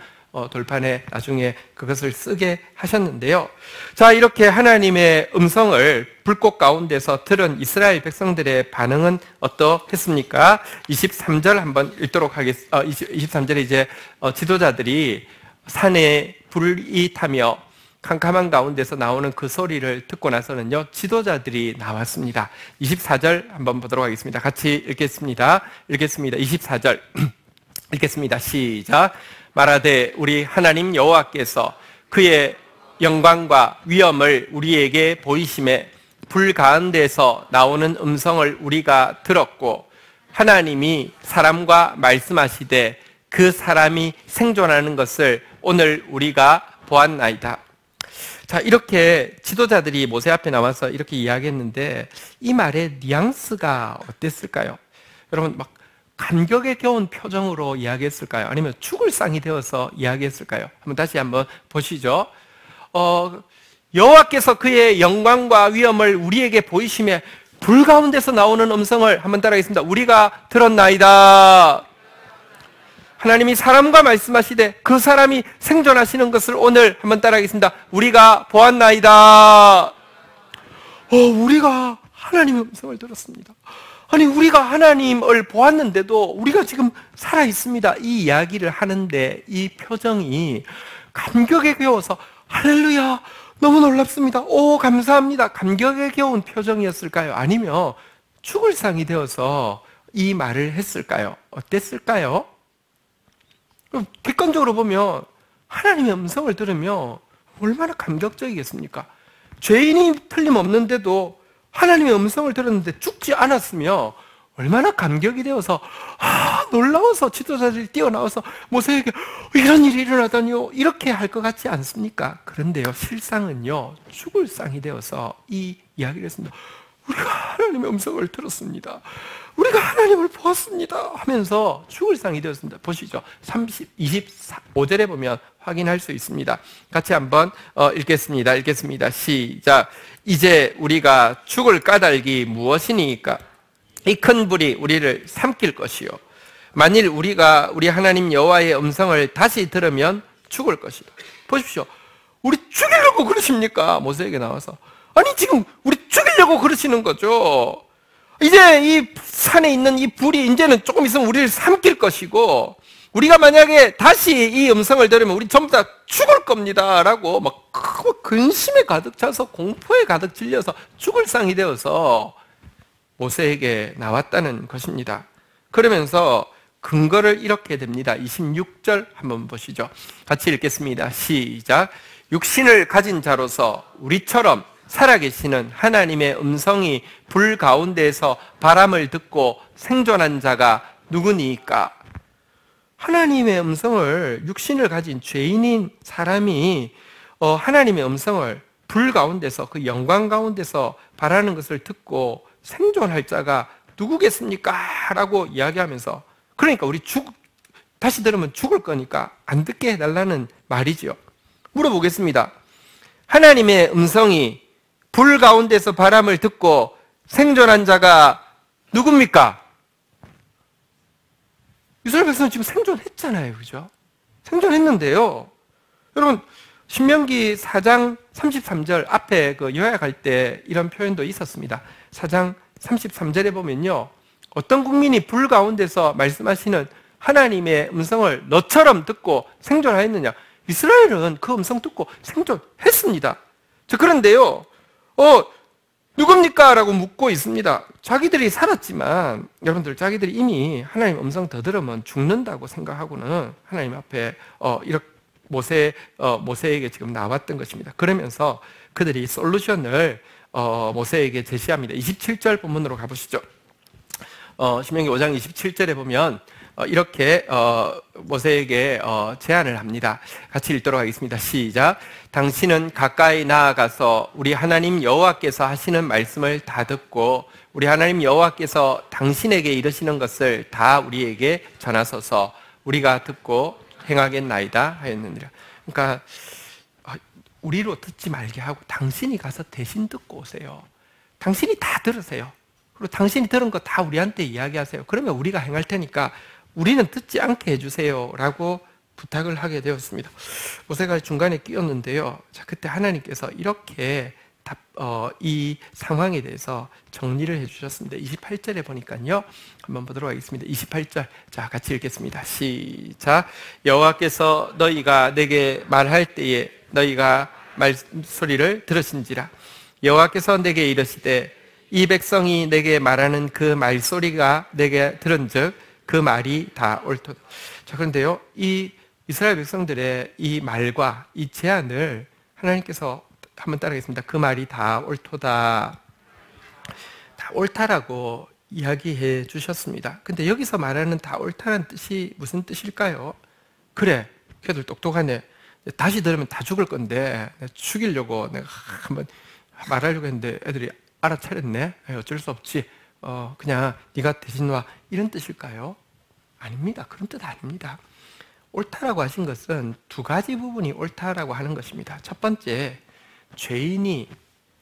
돌판에 나중에 그것을 쓰게 하셨는데요. 자, 이렇게 하나님의 음성을 불꽃 가운데서 들은 이스라엘 백성들의 반응은 어떠했습니까? 23절 한번 읽도록 하겠습니다. 23절에 이제 지도자들이 산에 불이 타며 캄캄한 가운데서 나오는 그 소리를 듣고 나서는요, 지도자들이 나왔습니다. 24절 한번 보도록 하겠습니다. 같이 읽겠습니다. 24절 읽겠습니다. 시작. 말하되 우리 하나님 여호와께서 그의 영광과 위엄을 우리에게 보이심에 불 가운데서 나오는 음성을 우리가 들었고, 하나님이 사람과 말씀하시되 그 사람이 생존하는 것을 오늘 우리가 보았나이다. 자, 이렇게 지도자들이 모세 앞에 나와서 이렇게 이야기했는데 이 말의 뉘앙스가 어땠을까요? 여러분, 막 감격에 겨운 표정으로 이야기했을까요? 아니면 죽을 상이 되어서 이야기했을까요? 다시 한번 보시죠. 여호와께서 그의 영광과 위엄을 우리에게 보이심에 불 가운데서 나오는 음성을 한번 따라하겠습니다. 우리가 들었나이다. 하나님이 사람과 말씀하시되 그 사람이 생존하시는 것을 오늘 한번 따라하겠습니다. 우리가 보았나이다. 우리가 하나님의 음성을 들었습니다. 아니, 우리가 하나님을 보았는데도 우리가 지금 살아있습니다. 이 이야기를 하는데 이 표정이 감격에 겨워서 할렐루야, 너무 놀랍습니다, 오 감사합니다, 감격에 겨운 표정이었을까요? 아니면 죽을 상이 되어서 이 말을 했을까요? 어땠을까요? 객관적으로 보면 하나님의 음성을 들으면 얼마나 감격적이겠습니까? 죄인이 틀림없는데도 하나님의 음성을 들었는데 죽지 않았으며 얼마나 감격이 되어서 놀라워서 지도자들이 뛰어나와서 모세에게 이런 일이 일어나다니요, 이렇게 할 것 같지 않습니까? 그런데요, 실상은요, 죽을 상이 되어서 이 이야기를 했습니다. 우리가 하나님의 음성을 들었습니다, 우리가 하나님을 보았습니다 하면서 죽을 상이 되었습니다. 보시죠. 25절에 보면 확인할 수 있습니다. 같이 한번 읽겠습니다. 시작. 이제 우리가 죽을 까닭이 무엇이니까? 이 큰 불이 우리를 삼킬 것이요, 만일 우리가 우리 하나님 여호와의 음성을 다시 들으면 죽을 것이다. 보십시오. 우리 죽이려고 그러십니까? 모세에게 나와서. 아니, 지금 우리 죽이려고 그러시는 거죠. 이제 이 산에 있는 이 불이 이제는 조금 있으면 우리를 삼킬 것이고, 우리가 만약에 다시 이 음성을 들으면 우리 전부 다 죽을 겁니다 라고 막 근심에 가득 차서 공포에 가득 질려서 죽을 상이 되어서 모세에게 나왔다는 것입니다. 그러면서 근거를 이렇게 댑니다. 26절 한번 보시죠. 같이 읽겠습니다. 시작. 육신을 가진 자로서 우리처럼 살아계시는 하나님의 음성이 불 가운데에서 바람을 듣고 생존한 자가 누구니까? 하나님의 음성을, 육신을 가진 죄인인 사람이 하나님의 음성을 불 가운데서, 그 영광 가운데서 바라는 것을 듣고 생존할 자가 누구겠습니까? 라고 이야기하면서, 그러니까 우리 다시 들으면 죽을 거니까 안 듣게 해달라는 말이죠. 물어보겠습니다. 하나님의 음성이 불 가운데서 바람을 듣고 생존한 자가 누굽니까? 이스라엘 백성은 지금 생존했잖아요. 그죠? 생존했는데요. 여러분, 신명기 4장 33절 앞에 그 요약할 때 이런 표현도 있었습니다. 4장 33절에 보면요, 어떤 국민이 불 가운데서 말씀하시는 하나님의 음성을 너처럼 듣고 생존하였느냐? 이스라엘은 그 음성 듣고 생존했습니다. 자, 그런데요, 누굽니까? 라고 묻고 있습니다. 자기들이 살았지만, 여러분들, 자기들이 이미 하나님 음성 더 들으면 죽는다고 생각하고는 하나님 앞에 이렇게 모세에게 지금 나왔던 것입니다. 그러면서 그들이 솔루션을 모세에게 제시합니다. 27절 본문으로 가보시죠. 신명기 5장 27절에 보면 이렇게 모세에게 제안을 합니다. 같이 읽도록 하겠습니다. 시작. 당신은 가까이 나아가서 우리 하나님 여호와께서 하시는 말씀을 다 듣고 우리 하나님 여호와께서 당신에게 이르시는 것을 다 우리에게 전하소서. 우리가 듣고 행하겠나이다 하였느니라. 그러니까 우리로 듣지 말게 하고 당신이 가서 대신 듣고 오세요. 당신이 다 들으세요. 그리고 당신이 들은 거 다 우리한테 이야기하세요. 그러면 우리가 행할 테니까 우리는 듣지 않게 해주세요 라고 부탁을 하게 되었습니다. 모세가 중간에 끼었는데요, 자, 그때 하나님께서 이렇게 이 상황에 대해서 정리를 해주셨습니다. 28절에 보니까요, 한번 보도록 하겠습니다. 28절, 자, 같이 읽겠습니다. 시작. 여호와께서 너희가 내게 말할 때에 너희가 말소리를 들으신지라. 여호와께서 내게 이르시되 이 백성이 내게 말하는 그 말소리가 내게 들은즉 그 말이 다 옳도다. 자, 그런데요, 이 이스라엘 백성들의 이 말과 이 제안을 하나님께서 한번 따라하겠습니다. 그 말이 다 옳도다. 다 옳다라고 이야기해 주셨습니다. 근데 여기서 말하는 다 옳다는 뜻이 무슨 뜻일까요? 그래, 걔들 똑똑하네. 다시 들으면 다 죽을 건데 내가 죽이려고 내가 한번 말하려고 했는데 애들이 알아차렸네. 어쩔 수 없지. 그냥 네가 대신 와. 이런 뜻일까요? 아닙니다. 그런 뜻 아닙니다. 옳다라고 하신 것은 두 가지 부분이 옳다라고 하는 것입니다. 첫 번째, 죄인이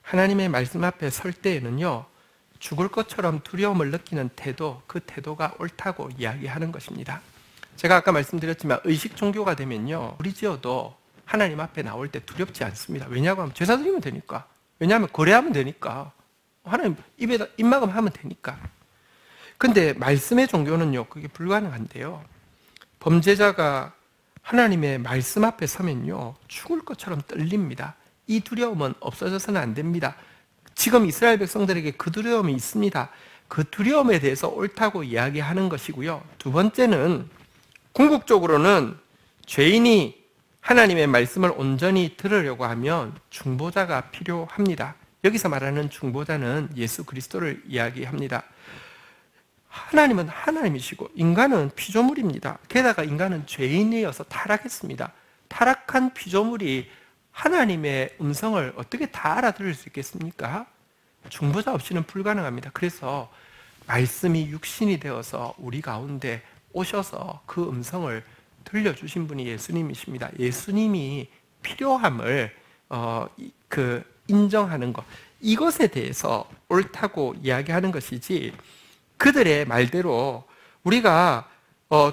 하나님의 말씀 앞에 설 때에는요, 죽을 것처럼 두려움을 느끼는 태도, 그 태도가 옳다고 이야기하는 것입니다. 제가 아까 말씀드렸지만 의식 종교가 되면요, 우리 지어도 하나님 앞에 나올 때 두렵지 않습니다. 왜냐고 하면 제사 드리면 되니까. 왜냐하면 거래하면 되니까. 하나님 입에다 입막음 하면 되니까. 근데 말씀의 종교는요, 그게 불가능한데요, 범죄자가 하나님의 말씀 앞에 서면요, 죽을 것처럼 떨립니다. 이 두려움은 없어져서는 안 됩니다. 지금 이스라엘 백성들에게 그 두려움이 있습니다. 그 두려움에 대해서 옳다고 이야기하는 것이고요. 두 번째는, 궁극적으로는 죄인이 하나님의 말씀을 온전히 들으려고 하면 중보자가 필요합니다. 여기서 말하는 중보자는 예수 그리스도를 이야기합니다. 하나님은 하나님이시고 인간은 피조물입니다. 게다가 인간은 죄인이어서 타락했습니다. 타락한 피조물이 하나님의 음성을 어떻게 다 알아들을 수 있겠습니까? 중보자 없이는 불가능합니다. 그래서 말씀이 육신이 되어서 우리 가운데 오셔서 그 음성을 들려주신 분이 예수님이십니다. 예수님이 필요함을 인정하는 것, 이것에 대해서 옳다고 이야기하는 것이지, 그들의 말대로 우리가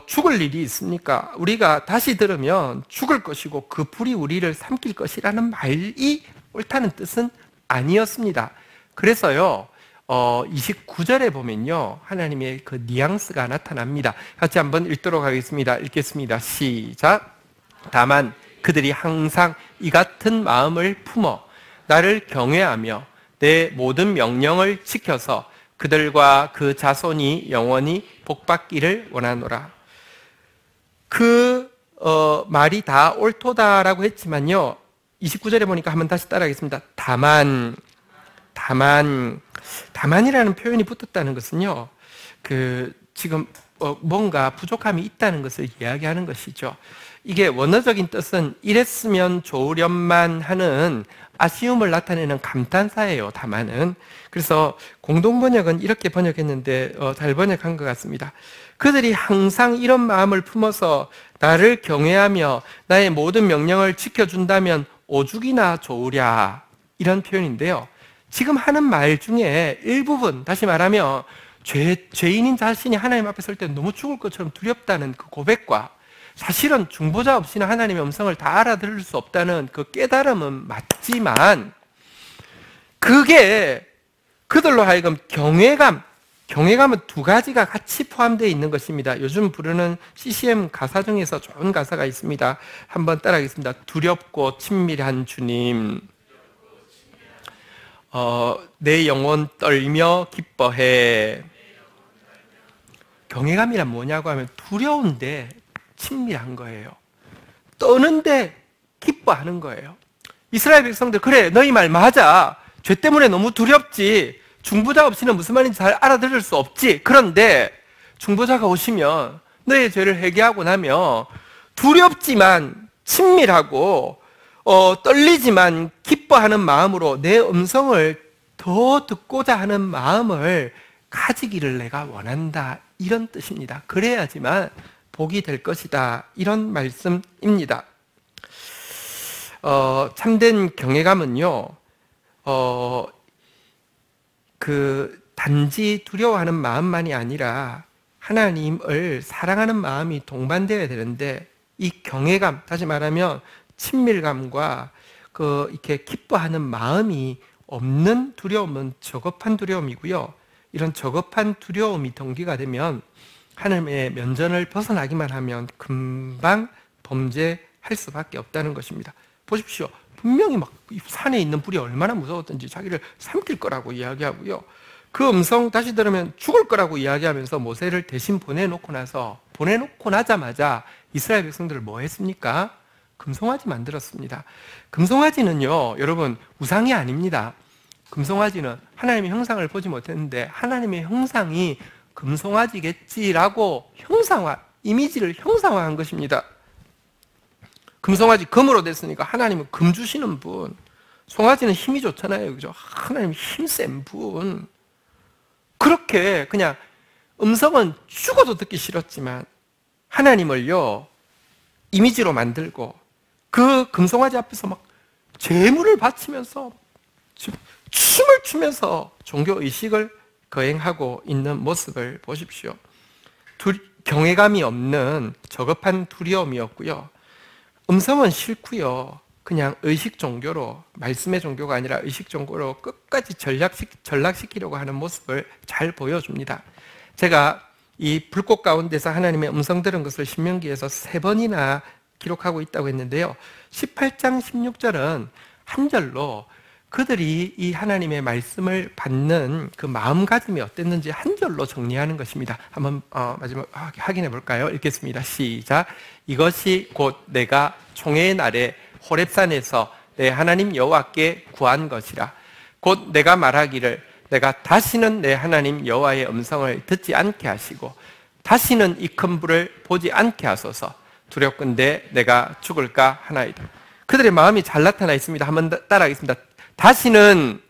죽을 일이 있습니까? 우리가 다시 들으면 죽을 것이고 그 불이 우리를 삼킬 것이라는 말이 옳다는 뜻은 아니었습니다. 그래서요, 29절에 보면요, 하나님의 그 뉘앙스가 나타납니다. 같이 한번 읽도록 하겠습니다. 읽겠습니다. 시작. 다만 그들이 항상 이 같은 마음을 품어 나를 경외하며 내 모든 명령을 지켜서 그들과 그 자손이 영원히 복받기를 원하노라. 그 말이 다 옳도다라고 했지만요, 29절에 보니까 한번 다시 따라하겠습니다. 다만이라는 표현이 붙었다는 것은요, 지금 뭔가 부족함이 있다는 것을 이야기하는 것이죠. 이게 원어적인 뜻은 이랬으면 좋으련만 하는 아쉬움을 나타내는 감탄사예요, 다만은. 그래서 공동번역은 이렇게 번역했는데 잘 번역한 것 같습니다. 그들이 항상 이런 마음을 품어서 나를 경외하며 나의 모든 명령을 지켜준다면 오죽이나 좋으랴, 이런 표현인데요. 지금 하는 말 중에 일부분, 다시 말하면 죄인인 자신이 하나님 앞에 설 때 너무 죽을 것처럼 두렵다는 그 고백과 사실은 중보자 없이는 하나님의 음성을 다 알아들을 수 없다는 그 깨달음은 맞지만, 그게 그들로 하여금 경외감은 두 가지가 같이 포함되어 있는 것입니다. 요즘 부르는 CCM 가사 중에서 좋은 가사가 있습니다. 한번 따라하겠습니다. 두렵고 친밀한 주님, 내 영혼 떨며 기뻐해. 경외감이란 뭐냐고 하면 두려운데 친밀한 거예요. 떠는데 기뻐하는 거예요. 이스라엘 백성들, 그래 너희 말 맞아. 죄 때문에 너무 두렵지. 중보자 없이는 무슨 말인지 잘 알아들을 수 없지. 그런데 중보자가 오시면 너의 죄를 회개하고 나면 두렵지만 친밀하고 떨리지만 기뻐하는 마음으로 내 음성을 더 듣고자 하는 마음을 가지기를 내가 원한다, 이런 뜻입니다. 그래야지만 복이 될 것이다, 이런 말씀입니다. 참된 경외감은요, 단지 두려워하는 마음만이 아니라 하나님을 사랑하는 마음이 동반되어야 되는데, 이 경외감, 다시 말하면 친밀감과 이렇게 기뻐하는 마음이 없는 두려움은 저급한 두려움이고요. 이런 저급한 두려움이 동기가 되면 하나님의 면전을 벗어나기만 하면 금방 범죄할 수밖에 없다는 것입니다. 보십시오. 분명히 막 산에 있는 불이 얼마나 무서웠던지 자기를 삼킬 거라고 이야기하고요. 그 음성 다시 들으면 죽을 거라고 이야기하면서 모세를 대신 보내놓고 나자마자 이스라엘 백성들을 뭐 했습니까? 금송아지 만들었습니다. 금송아지는요, 여러분, 우상이 아닙니다. 금송아지는 하나님의 형상을 보지 못했는데 하나님의 형상이 금송아지겠지라고 이미지를 형상화한 것입니다. 금송아지 금으로 됐으니까 하나님은 금 주시는 분. 송아지는 힘이 좋잖아요, 그죠? 하나님 힘센 분. 그렇게 그냥 음성은 죽어도 듣기 싫었지만 하나님을요, 이미지로 만들고 그 금송아지 앞에서 막 제물을 바치면서 춤을 추면서 종교 의식을 거행하고 있는 모습을 보십시오. 경외감이 없는 저급한 두려움이었고요. 음성은 싫고요. 그냥 의식 종교로, 말씀의 종교가 아니라 의식 종교로 끝까지 전락시키려고 하는 모습을 잘 보여줍니다. 제가 이 불꽃 가운데서 하나님의 음성 들은 것을 신명기에서 3번이나 기록하고 있다고 했는데요. 18장 16절은 한 절로 그들이 이 하나님의 말씀을 받는 그 마음가짐이 어땠는지 한 절로 정리하는 것입니다. 한번 마지막 확인해 볼까요? 읽겠습니다. 시작. 이것이 곧 내가 총회의 날에 호렙산에서 내 하나님 여호와께 구한 것이라. 곧 내가 말하기를 내가 다시는 내 하나님 여호와의 음성을 듣지 않게 하시고 다시는 이 큰 불을 보지 않게 하소서. 두렵건대 내가 죽을까 하나이다. 그들의 마음이 잘 나타나 있습니다. 한번 따라하겠습니다. 다시는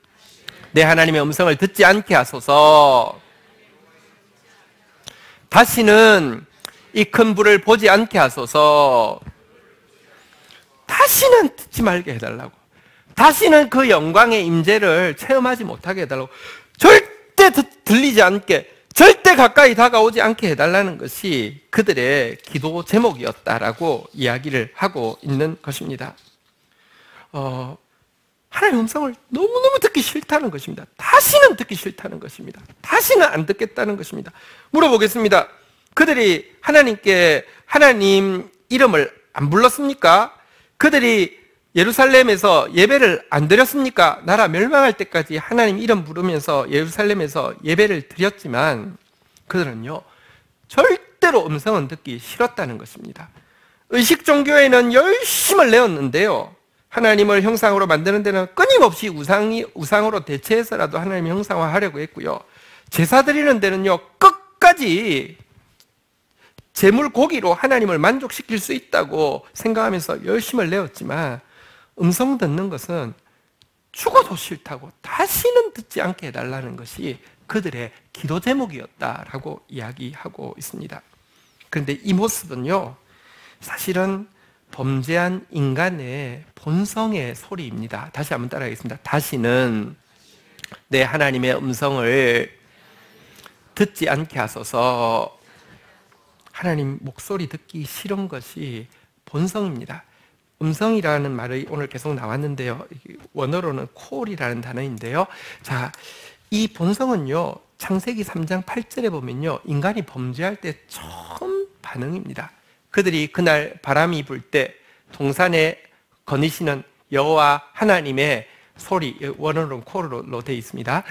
내 하나님의 음성을 듣지 않게 하소서. 다시는 이 큰 불을 보지 않게 하소서. 다시는 듣지 말게 해달라고. 다시는 그 영광의 임재를 체험하지 못하게 해달라고. 절대 들리지 않게, 절대 가까이 다가오지 않게 해달라는 것이 그들의 기도 제목이었다라고 이야기를 하고 있는 것입니다. 하나님의 음성을 너무너무 듣기 싫다는 것입니다. 다시는 듣기 싫다는 것입니다. 다시는 안 듣겠다는 것입니다. 물어보겠습니다. 그들이 하나님께 하나님 이름을 안 불렀습니까? 그들이 예루살렘에서 예배를 안 드렸습니까? 나라 멸망할 때까지 하나님 이름 부르면서 예루살렘에서 예배를 드렸지만 그들은요, 절대로 음성은 듣기 싫었다는 것입니다. 의식 종교에는 열심을 내었는데요, 하나님을 형상으로 만드는 데는 끊임없이 우상으로 대체해서라도 하나님 형상화하려고 했고요. 제사 드리는 데는요, 끝까지 재물 고기로 하나님을 만족시킬 수 있다고 생각하면서 열심을 내었지만 음성 듣는 것은 죽어도 싫다고 다시는 듣지 않게 해달라는 것이 그들의 기도 제목이었다라고 이야기하고 있습니다. 그런데 이 모습은요, 사실은 범죄한 인간의 본성의 소리입니다. 다시 한번 따라하겠습니다. 다시는 내 하나님의 음성을 듣지 않게 하소서. 하나님 목소리 듣기 싫은 것이 본성입니다. 음성이라는 말이 오늘 계속 나왔는데요. 원어로는 콜이라는 단어인데요. 자, 이 본성은요, 창세기 3장 8절에 보면요, 인간이 범죄할 때 처음 반응입니다. 그들이 그날 바람이 불 때 동산에 거니시는 여호와 하나님의 소리, 원어로는 콜로 되어 있습니다.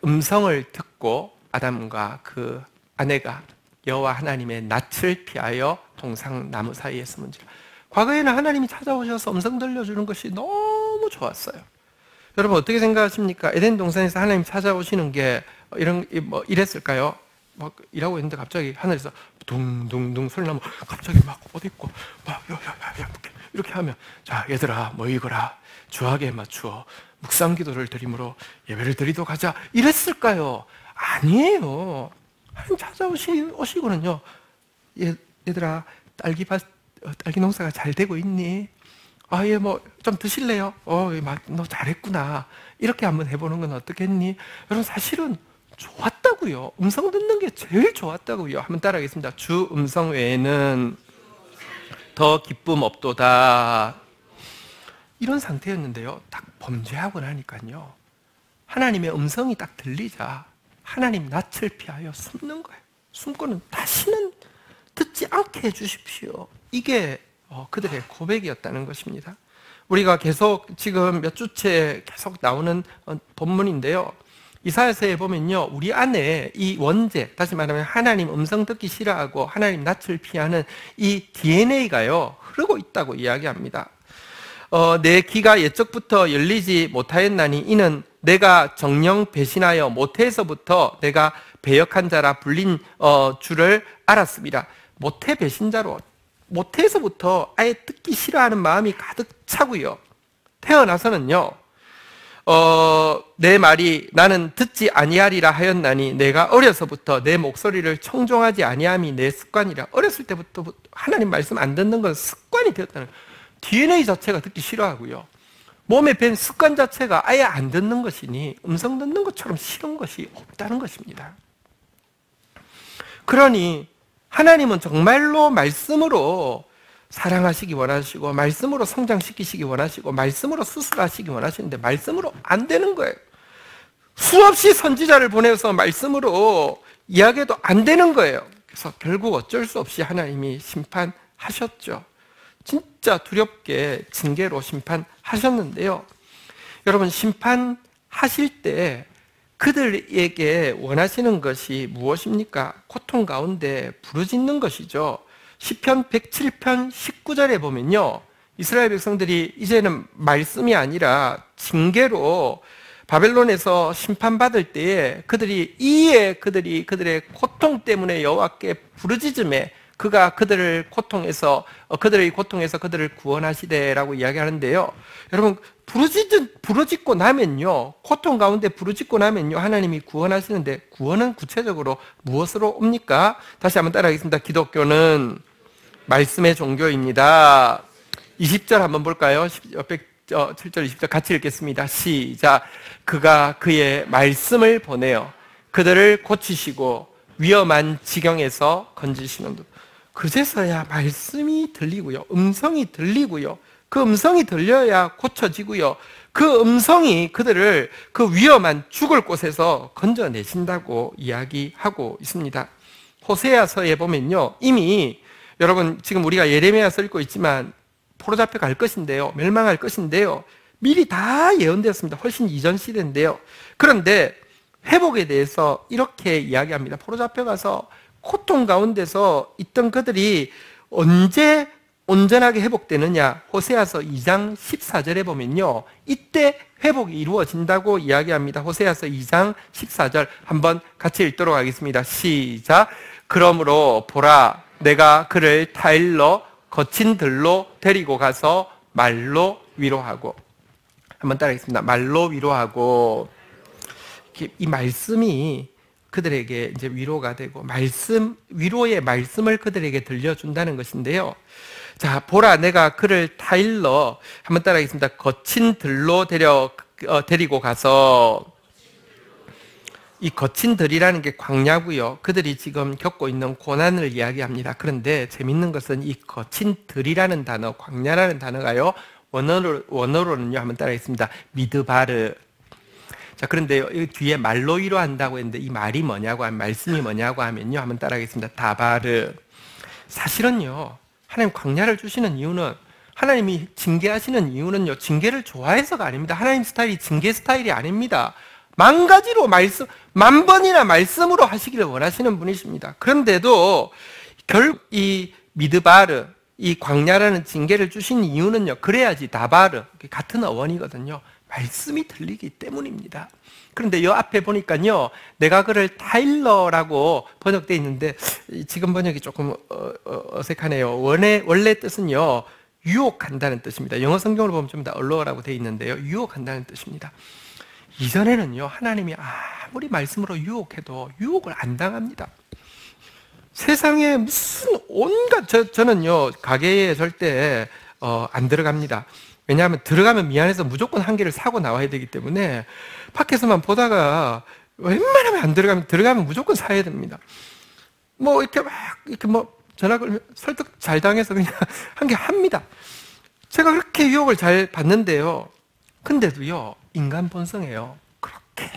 음성을 듣고 아담과 그 아내가 여호와 하나님의 낯을 피하여 동상 나무 사이에 숨은지라. 과거에는 하나님이 찾아오셔서 음성 들려주는 것이 너무 좋았어요. 여러분 어떻게 생각하십니까? 에덴 동산에서 하나님 찾아오시는 게 이랬을까요? 막 일하고 있는데 갑자기 하늘에서 둥둥둥 소리 나면 갑자기 막 옷 입고 막 야야야야 이렇게 하면, 자 얘들아 모이거라, 주하게 맞추어 묵상 기도를 드림으로 예배를 드리도록 하자, 이랬을까요? 아니에요. 하나님 찾아오시고는요, 얘들아 딸기 농사가 잘 되고 있니? 아, 예, 뭐 좀 드실래요? 너 잘했구나. 이렇게 한번 해보는 건 어떻겠니? 여러분 사실은 좋았다고요. 음성 듣는 게 제일 좋았다고요. 한번 따라하겠습니다. 주 음성 외에는 더 기쁨 없도다. 이런 상태였는데요, 딱 범죄하고 나니까요, 하나님의 음성이 딱 들리자 하나님 낯을 피하여 숨는 거예요. 숨고는 다시는 듣지 않게 해주십시오. 이게 그들의 고백이었다는 것입니다. 우리가 계속 지금 몇 주째 계속 나오는 본문인데요, 이사야서에 보면요, 우리 안에 이 원죄, 다시 말하면 하나님 음성 듣기 싫어하고 하나님 낯을 피하는 이 DNA가요 흐르고 있다고 이야기합니다. 내 귀가 옛적부터 열리지 못하였나니 이는 내가 정령 배신하여 모태에서부터 내가 배역한 자라 불린 줄을 알았습니다. 모태 배신자로, 모태에서부터 아예 듣기 싫어하는 마음이 가득 차고요, 태어나서는요, 내 말이 나는 듣지 아니하리라 하였나니 내가 어려서부터 내 목소리를 청종하지 아니함이 내 습관이라. 어렸을 때부터 하나님 말씀 안 듣는 건 습관이 되었다는 거예요. DNA 자체가 듣기 싫어하고요, 몸에 밴 습관 자체가 아예 안 듣는 것이니 음성 듣는 것처럼 싫은 것이 없다는 것입니다. 그러니 하나님은 정말로 말씀으로 사랑하시기 원하시고 말씀으로 성장시키시기 원하시고 말씀으로 수술하시기 원하시는데 말씀으로 안 되는 거예요. 수없이 선지자를 보내서 말씀으로 이야기해도 안 되는 거예요. 그래서 결국 어쩔 수 없이 하나님이 심판하셨죠. 진짜 두렵게 징계로 심판하셨는데요, 여러분 심판하실 때 그들에게 원하시는 것이 무엇입니까? 고통 가운데 부르짖는 것이죠. 시편 107편 19절에 보면요, 이스라엘 백성들이 이제는 말씀이 아니라 징계로 바벨론에서 심판받을 때에 그들의 고통 때문에 여호와께 부르짖음에 그가 그들의 고통에서 그들을 구원하시되라고 이야기하는데요, 여러분 부르짖고 나면요, 고통 가운데 부르짖고 나면요 하나님이 구원하시는데 구원은 구체적으로 무엇으로 옵니까? 다시 한번 따라하겠습니다. 기독교는 말씀의 종교입니다. 20절 한번 볼까요? 7절 20절 같이 읽겠습니다. 시작. 그가 그의 말씀을 보내어 그들을 고치시고 위험한 지경에서 건지시는 듯. 그제서야 말씀이 들리고요, 음성이 들리고요, 그 음성이 들려야 고쳐지고요, 그 음성이 그들을 그 위험한 죽을 곳에서 건져내신다고 이야기하고 있습니다. 호세아서에 보면요, 이미 여러분 지금 우리가 예레미야서 읽고 있지만 포로 잡혀갈 것인데요, 멸망할 것인데요, 미리 다 예언되었습니다. 훨씬 이전 시대인데요. 그런데 회복에 대해서 이렇게 이야기합니다. 포로 잡혀가서 고통 가운데서 있던 그들이 언제 온전하게 회복되느냐? 호세아서 2장 14절에 보면요, 이때 회복이 이루어진다고 이야기합니다. 호세아서 2장 14절 한번 같이 읽도록 하겠습니다. 시작. 그러므로 보라, 내가 그를 타일러 거친 들로 데리고 가서 말로 위로하고. 한번 따라하겠습니다. 말로 위로하고. 이 말씀이 그들에게 이제 위로가 되고, 위로의 말씀을 그들에게 들려준다는 것인데요. 자, 보라, 내가 그를 타일러, 한번 따라하겠습니다. 거친 들로 데리고 가서. 이 거친 들이라는 게 광야고요. 그들이 지금 겪고 있는 고난을 이야기합니다. 그런데 재밌는 것은 이 거친 들이라는 단어, 광야라는 단어가요, 원어로는요, 한번 따라하겠습니다. 미드바르. 자, 그런데요, 이 뒤에 말로 위로한다고 했는데 이 말이 뭐냐고 하면, 말씀이 뭐냐고 하면요, 한번 따라하겠습니다. 다바르. 사실은요, 하나님 광야를 주시는 이유는, 하나님이 징계하시는 이유는요, 징계를 좋아해서가 아닙니다. 하나님 스타일이 징계 스타일이 아닙니다. 만 가지로 말씀, 만 번이나 말씀으로 하시기를 원하시는 분이십니다. 그런데도 결국 이 미드바르, 이 광야라는 징계를 주신 이유는요, 그래야지 다바르, 같은 어원이거든요. 말씀이 들리기 때문입니다. 그런데 이 앞에 보니까요, 내가 그를 타일러라고 번역되어 있는데, 지금 번역이 조금 어색하네요. 원래 뜻은요, 유혹한다는 뜻입니다. 영어 성경으로 보면 좀 더 allure라고 되어 있는데요, 유혹한다는 뜻입니다. 이전에는요, 하나님이 아무리 말씀으로 유혹해도 유혹을 안 당합니다. 세상에 무슨 온갖, 저는요, 가게에 절대 안 들어갑니다. 왜냐하면 들어가면 미안해서 무조건 한 개를 사고 나와야 되기 때문에, 밖에서만 보다가 웬만하면 안 들어가면 무조건 사야 됩니다. 뭐 이렇게 전화 걸면 설득 잘 당해서 그냥 한 개 합니다. 제가 그렇게 유혹을 잘 받는데요, 근데도요, 인간 본성이에요. 그렇게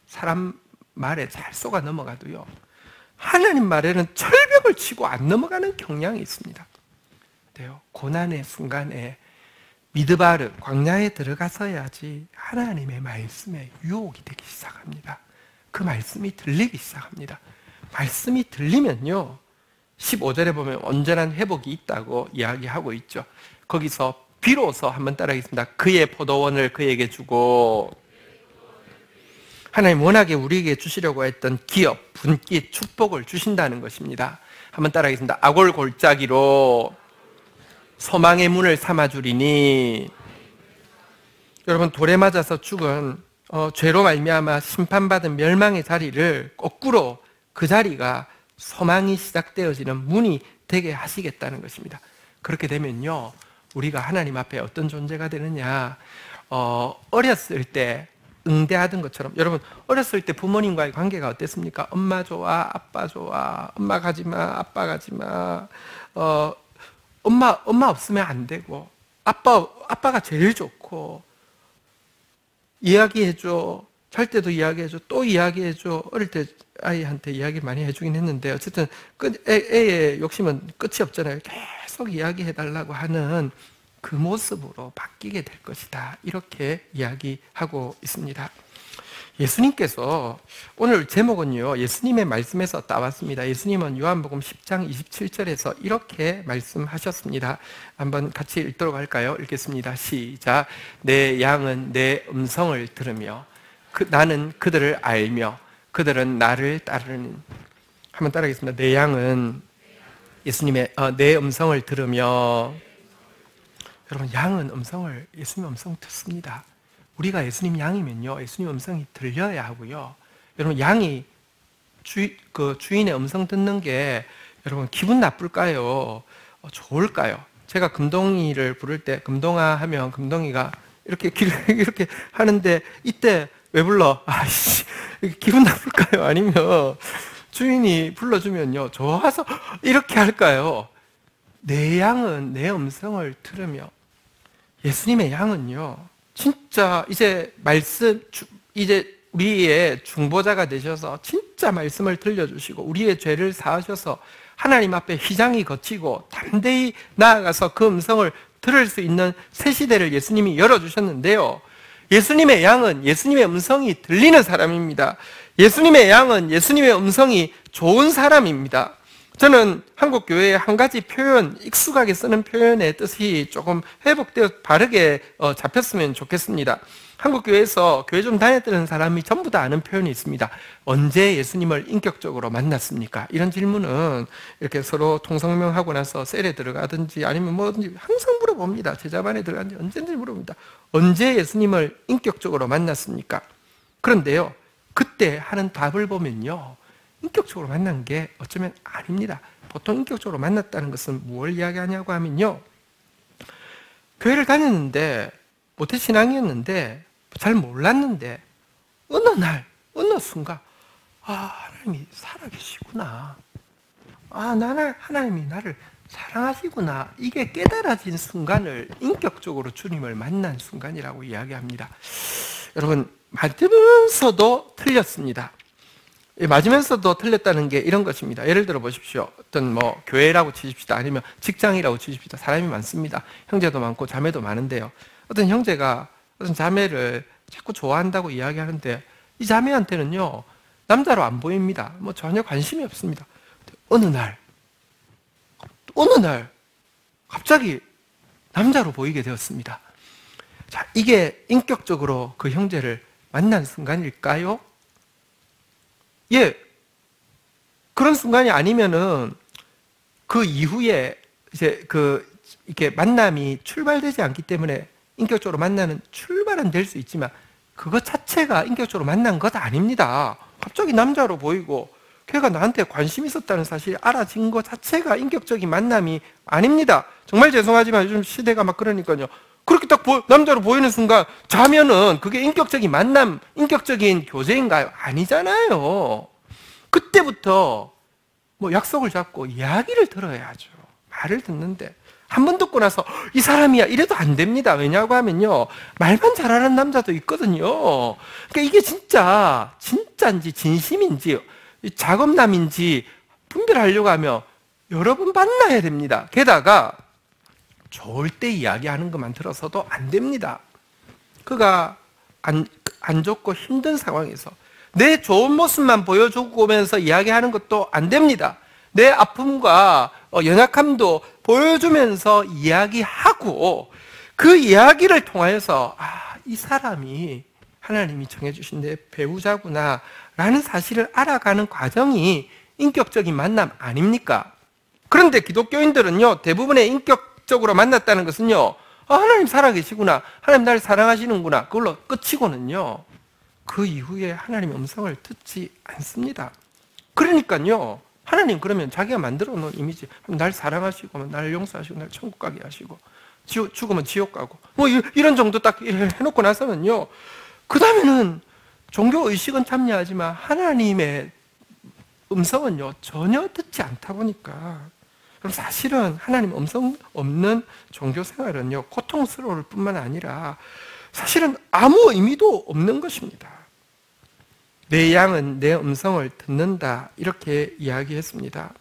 사람 말에 잘 속아 넘어가도요, 하나님 말에는 철벽을 치고 안 넘어가는 경향이 있습니다. 그래요. 고난의 순간에 미드바르, 광야에 들어가서야지 하나님의 말씀에 유혹이 되기 시작합니다. 그 말씀이 들리기 시작합니다. 말씀이 들리면요, 15절에 보면 온전한 회복이 있다고 이야기하고 있죠. 거기서 비로소, 한번 따라하겠습니다. 그의 포도원을 그에게 주고, 하나님 워낙에 우리에게 주시려고 했던 기업, 분깃, 축복을 주신다는 것입니다. 한번 따라하겠습니다. 아골 골짜기로 소망의 문을 삼아주리니. 여러분, 돌에 맞아서 죽은, 죄로 말미암아 심판받은 멸망의 자리를 거꾸로 그 자리가 소망이 시작되어지는 문이 되게 하시겠다는 것입니다. 그렇게 되면요, 우리가 하나님 앞에 어떤 존재가 되느냐, 어렸을 때 응대하던 것처럼, 여러분, 어렸을 때 부모님과의 관계가 어땠습니까? 엄마 좋아, 아빠 좋아, 엄마 가지마, 아빠 가지마, 엄마 없으면 안 되고, 아빠가 제일 좋고, 이야기해줘, 잘 때도 이야기해줘, 또 이야기해줘. 어릴 때 아이한테 이야기를 많이 해주긴 했는데, 어쨌든 애의 욕심은 끝이 없잖아요. 계속 이야기해달라고 하는 그 모습으로 바뀌게 될 것이다, 이렇게 이야기하고 있습니다. 예수님께서, 오늘 제목은요, 예수님의 말씀에서 따왔습니다. 예수님은 요한복음 10장 27절에서 이렇게 말씀하셨습니다. 한번 같이 읽도록 할까요? 읽겠습니다. 시작. 내 양은 내 음성을 들으며 나는 그들을 알며 그들은 나를 따르는. 한번 따라하겠습니다. 내 양은 예수님의 내 음성을 들으며. 여러분, 양은 예수님 음성 듣습니다. 우리가 예수님 양이면요, 예수님 음성이 들려야 하고요. 여러분, 양이 주인의 음성 듣는 게 여러분 기분 나쁠까요? 좋을까요? 제가 금동이를 부를 때, 금동아 하면 금동이가 이렇게 이렇게 하는데, 이때 왜 불러? 아이씨, 기분 나쁠까요? 아니면 주인이 불러주면요, 좋아서 이렇게 할까요? 내 양은 내 음성을 들으며. 예수님의 양은요, 진짜 이제 우리의 중보자가 되셔서 진짜 말씀을 들려주시고, 우리의 죄를 사하셔서 하나님 앞에 휘장이 거치고 담대히 나아가서 그 음성을 들을 수 있는 새 시대를 예수님이 열어주셨는데요, 예수님의 양은 예수님의 음성이 들리는 사람입니다. 예수님의 양은 예수님의 음성이 좋은 사람입니다. 저는 한국 교회의 한 가지 표현, 익숙하게 쓰는 표현의 뜻이 조금 회복되어 바르게 잡혔으면 좋겠습니다. 한국 교회에서 교회 좀 다녔던 사람이 전부 다 아는 표현이 있습니다. 언제 예수님을 인격적으로 만났습니까? 이런 질문은 이렇게 서로 통성명하고 나서 셀에 들어가든지 아니면 뭐든지 항상 물어봅니다. 제자반에 들어간지 언제든지 물어봅니다. 언제 예수님을 인격적으로 만났습니까? 그런데요, 그때 하는 답을 보면요, 인격적으로 만난 게 어쩌면 아닙니다. 보통 인격적으로 만났다는 것은 뭘 이야기하냐고 하면요, 교회를 다녔는데 모태신앙이었는데 잘 몰랐는데 어느 날 어느 순간 하나님이 살아계시구나, 나는 하나님이 나를 사랑하시구나, 이게 깨달아진 순간을 인격적으로 주님을 만난 순간이라고 이야기합니다. 여러분, 맞으면서도 틀렸습니다. 맞으면서도 틀렸다는 게 이런 것입니다. 예를 들어 보십시오. 어떤 교회라고 치십시다. 아니면 직장이라고 치십시다. 사람이 많습니다. 형제도 많고 자매도 많은데요. 어떤 형제가 어떤 자매를 자꾸 좋아한다고 이야기하는데 이 자매한테는요, 남자로 안 보입니다. 전혀 관심이 없습니다. 어느 날 갑자기 남자로 보이게 되었습니다. 자, 이게 인격적으로 그 형제를 만난 순간일까요? 예, 그런 순간이 아니면은 그 이후에 이제 이렇게 만남이 출발되지 않기 때문에 인격적으로 만나는 출발은 될 수 있지만 그것 자체가 인격적으로 만난 것 아닙니다. 갑자기 남자로 보이고 걔가 나한테 관심이 있었다는 사실이 알아진 것 자체가 인격적인 만남이 아닙니다. 정말 죄송하지만 요즘 시대가 막 그러니까요. 그렇게 딱 남자로 보이는 순간 자면은 그게 인격적인 만남, 인격적인 교제인가요? 아니잖아요. 그때부터 약속을 잡고 이야기를 들어야죠. 말을 듣는데 한 번 듣고 나서 이 사람이야 이래도 안 됩니다. 왜냐고 하면요, 말만 잘하는 남자도 있거든요. 그러니까 이게 진짜인지 진심인지 작업남인지 분별하려고 하면 여러 번 만나야 됩니다. 게다가 좋을 때 이야기하는 것만 들어서도 안 됩니다. 그가 안 좋고 힘든 상황에서 내 좋은 모습만 보여주고 오면서 이야기하는 것도 안 됩니다. 내 아픔과 연약함도 보여주면서 이야기하고 그 이야기를 통하여서 이 사람이 하나님이 정해주신 내 배우자구나 라는 사실을 알아가는 과정이 인격적인 만남 아닙니까? 그런데 기독교인들은요, 대부분의 인격적으로 만났다는 것은요, 하나님 살아계시구나, 하나님 나를 사랑하시는구나, 그걸로 끝이고는요, 그 이후에 하나님의 음성을 듣지 않습니다. 그러니까요, 하나님 그러면 자기가 만들어 놓은 이미지, 날 사랑하시고 날 용서하시고 날 천국 가게 하시고 죽으면 지옥 가고 이런 정도 딱 해놓고 나서는요, 그 다음에는 종교 의식은 참여하지만 하나님의 음성은요 전혀 듣지 않다 보니까, 그럼 사실은 하나님 음성 없는 종교 생활은요 고통스러울 뿐만 아니라 사실은 아무 의미도 없는 것입니다. 내 양은 내 음성을 듣는다, 이렇게 이야기했습니다.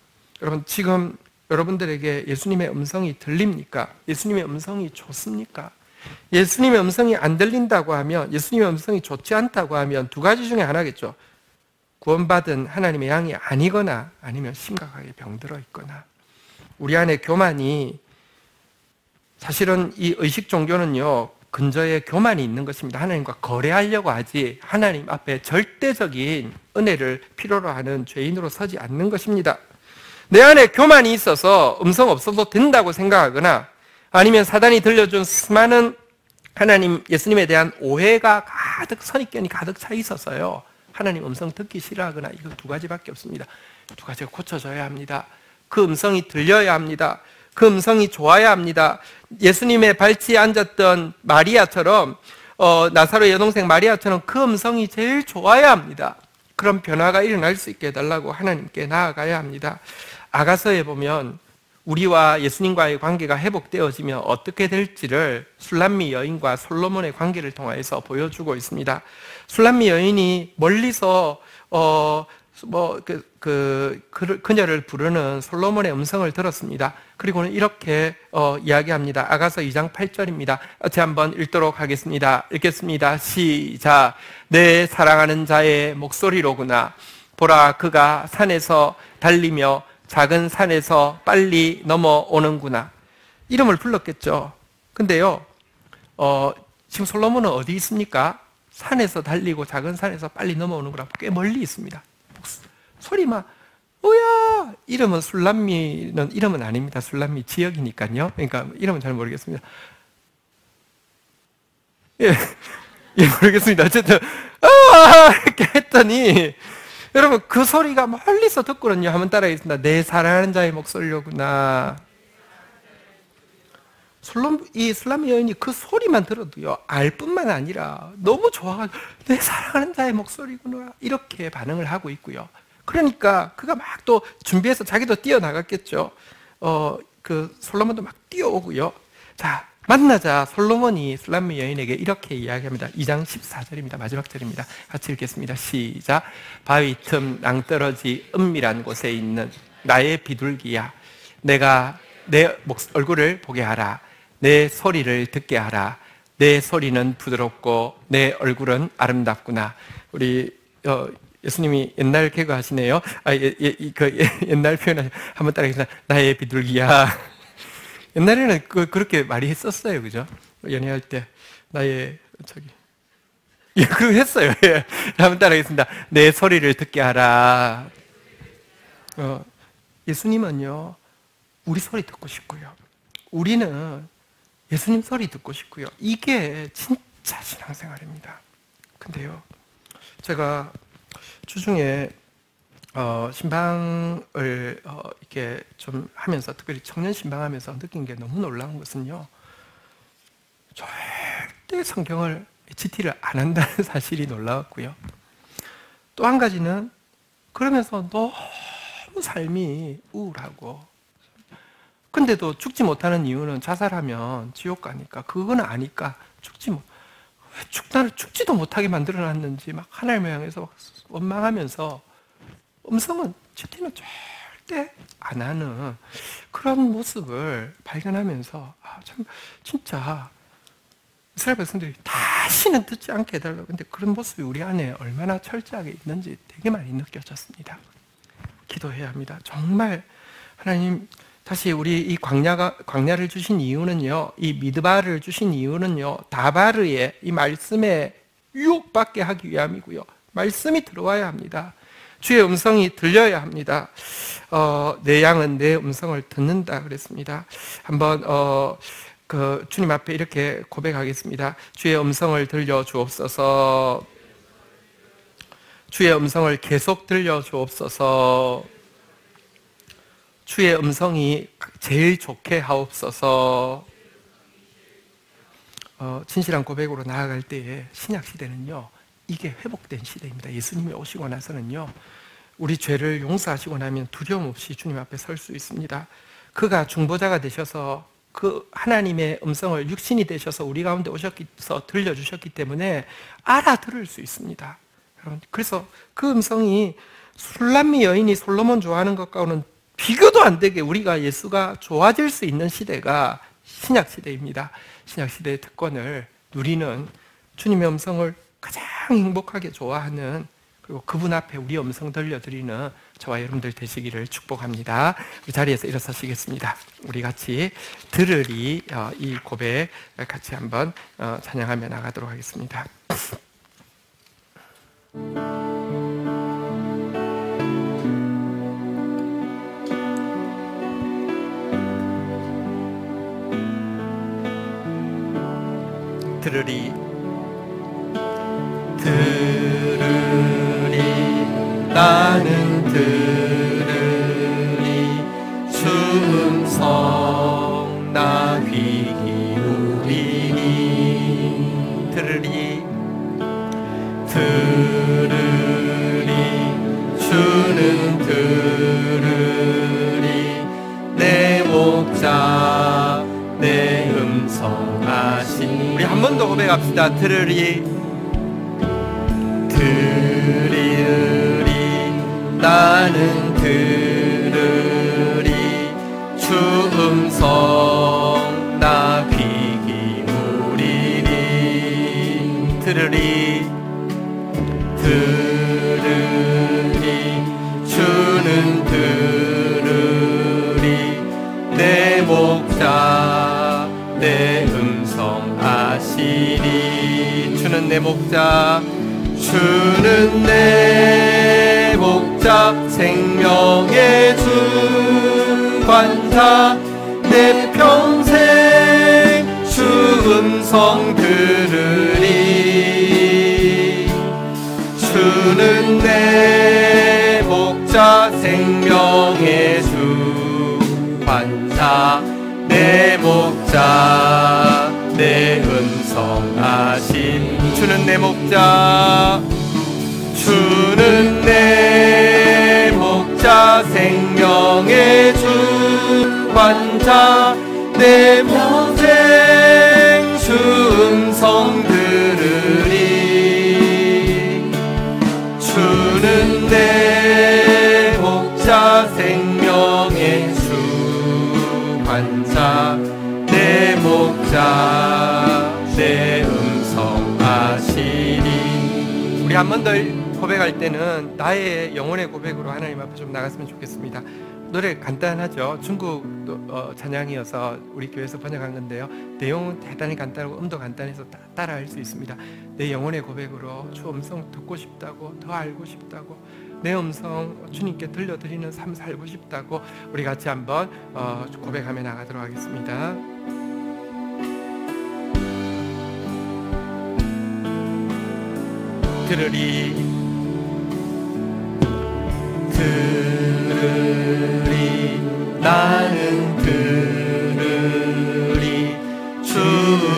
여러분, 지금 여러분들에게 예수님의 음성이 들립니까? 예수님의 음성이 좋습니까? 예수님의 음성이 안 들린다고 하면, 예수님의 음성이 좋지 않다고 하면 두 가지 중에 하나겠죠. 구원받은 하나님의 양이 아니거나 아니면 심각하게 병들어 있거나. 우리 안에 교만이, 사실은 이 의식 종교는요 근저에 교만이 있는 것입니다. 하나님과 거래하려고 하지 하나님 앞에 절대적인 은혜를 필요로 하는 죄인으로 서지 않는 것입니다. 내 안에 교만이 있어서 음성 없어도 된다고 생각하거나 아니면 사단이 들려준 수많은 하나님, 예수님에 대한 오해가 가득, 선입견이 가득 차 있어서요 하나님 음성 듣기 싫어하거나, 이거 두 가지밖에 없습니다. 두 가지가 고쳐져야 합니다. 그 음성이 들려야 합니다. 그 음성이 좋아야 합니다. 예수님의 발치에 앉았던 마리아처럼, 나사로의 여동생 마리아처럼 그 음성이 제일 좋아야 합니다. 그런 변화가 일어날 수 있게 해달라고 하나님께 나아가야 합니다. 아가서에 보면 우리와 예수님과의 관계가 회복되어지면 어떻게 될지를 술람미 여인과 솔로몬의 관계를 통해서 보여주고 있습니다. 술람미 여인이 멀리서 그녀를 부르는 솔로몬의 음성을 들었습니다. 그리고는 이렇게 이야기합니다. 아가서 2장 8절입니다. 같이 한번 읽도록 하겠습니다. 읽겠습니다. 시작. 내 사랑하는 자의 목소리로구나. 보라, 그가 산에서 달리며 작은 산에서 빨리 넘어오는구나. 이름을 불렀겠죠. 근데요, 지금 솔로몬은 어디 있습니까? 산에서 달리고 작은 산에서 빨리 넘어오는 거라 꽤 멀리 있습니다. 소리만 뭐야? 이름은 술람미는 이름은 아닙니다. 술람미 지역이니까요. 그러니까 이름은 잘 모르겠습니다. 예, 모르겠습니다. 어쨌든 이렇게 했더니 여러분 그 소리가 멀리서 듣고는요. 한번 따라하겠습니다. 내 사랑하는 자의 목소리로구나. 이 술람미 여인이 그 소리만 들어도요, 알 뿐만 아니라 너무 좋아가지고 내 사랑하는 자의 목소리구나 이렇게 반응을 하고 있고요. 그러니까 그가 막 또 준비해서 자기도 뛰어나갔겠죠. 그 솔로몬도 막 뛰어오고요. 자, 만나자 솔로몬이 술람미 여인에게 이렇게 이야기합니다. 2장 14절입니다. 마지막 절입니다. 같이 읽겠습니다. 시작. 바위 틈 낭떠러지 은밀한 곳에 있는 나의 비둘기야, 내가 내 얼굴을 보게 하라. 내 소리를 듣게 하라. 내 소리는 부드럽고 내 얼굴은 아름답구나. 우리 예수님이 옛날 개그 하시네요. 옛날 표현 한번 따라하겠습니다. 나의 비둘기야. 옛날에는 그렇게 많이 했었어요, 그죠? 연애할 때 나의 그거 했어요. 예. 한번 따라하겠습니다. 내 소리를 듣게 하라. 예수님은요, 우리 소리 듣고 싶고요. 우리는 예수님 소리 듣고 싶고요. 이게 진짜 신앙생활입니다. 근데요, 제가 주중에 신방을 이렇게 좀 하면서, 특별히 청년 신방하면서 느낀 게 너무 놀라운 것은요, 절대 성경을 GT를 안 한다는 사실이 놀라웠고요. 또 한 가지는 그러면서 너무 삶이 우울하고, 근데도 죽지 못하는 이유는 자살하면 지옥 가니까, 그거는 아니까 왜 나를 죽지도 못하게 만들어놨는지 막 하나님을 향해서 막 원망하면서, 음성은 GT는 절대 안 하는 그런 모습을 발견하면서, 참 진짜 이스라엘 백성들이 다시는 듣지 않게 해달라고. 근데 그런 모습이 우리 안에 얼마나 철저하게 있는지 되게 많이 느껴졌습니다. 기도해야 합니다. 정말 하나님, 다시 우리 이 광야를 주신 이유는요, 이 미드바를 주신 이유는요, 다바르의 이 말씀에 유혹받게 하기 위함이고요. 말씀이 들어와야 합니다. 주의 음성이 들려야 합니다. 내 양은 내 음성을 듣는다 그랬습니다. 한번 주님 앞에 이렇게 고백하겠습니다. 주의 음성을 들려 주옵소서. 주의 음성을 계속 들려 주옵소서. 주의 음성이 제일 좋게 하옵소서. 진실한 고백으로 나아갈 때에 신약 시대는요, 이게 회복된 시대입니다. 예수님이 오시고 나서는요, 우리 죄를 용서하시고 나면 두려움 없이 주님 앞에 설 수 있습니다. 그가 중보자가 되셔서 그 하나님의 음성을 육신이 되셔서 우리 가운데 오셔서 들려주셨기 때문에 알아들을 수 있습니다. 여러분, 그래서 그 음성이 술람미 여인이 솔로몬 좋아하는 것과는 비교도 안 되게 우리가 예수가 좋아질 수 있는 시대가 신약 시대입니다. 신약 시대의 특권을 누리는, 주님의 음성을 가장 행복하게 좋아하는, 그리고 그분 앞에 우리 음성 들려드리는 저와 여러분들 되시기를 축복합니다. 우리 자리에서 일어서시겠습니다. 우리 같이 들으리 이 고백 같이 한번 찬양하며 나가도록 하겠습니다. 들으리 나는 들으리 주 음성 나 귀 기울이니. 들으리 주는 들으리 내 목자 내 음성 아시니. 우리 한 번 더 고백합시다. 들으리 나는 들으리 주 음성 나 귀 기울이니. 들으리 주는 들으리 내 목자 내 음성 아시리. 주는 내 목자, 주는 내 목자, 생명의 주관자. 내 평생 주 음성 들으리. 주는 내 목자, 생명의 주관자. 내 목자, 내 음성 아심. 주는 내 목자, 주는 내 목자, 생명의 주관자. 내 평생 주 음성 들으리. 주는 내 목자, 생명의 주관자. 내 목자, 내 음성 아시리. 우리 한 번 더 고백할 때는 나의 영혼의 고백으로 하나님 앞에 좀 나갔으면 좋겠습니다. 노래 간단하죠. 중국 찬양이어서 우리 교회에서 번역한 건데요, 내용은 대단히 간단하고 음도 간단해서 따라할 수 있습니다. 내 영혼의 고백으로 주 음성 듣고 싶다고, 더 알고 싶다고, 내 음성 주님께 들려드리는 삶 살고 싶다고 우리 같이 한번 고백하며 나가도록 하겠습니다. 들으리, 들으리, 나는 들으리. 주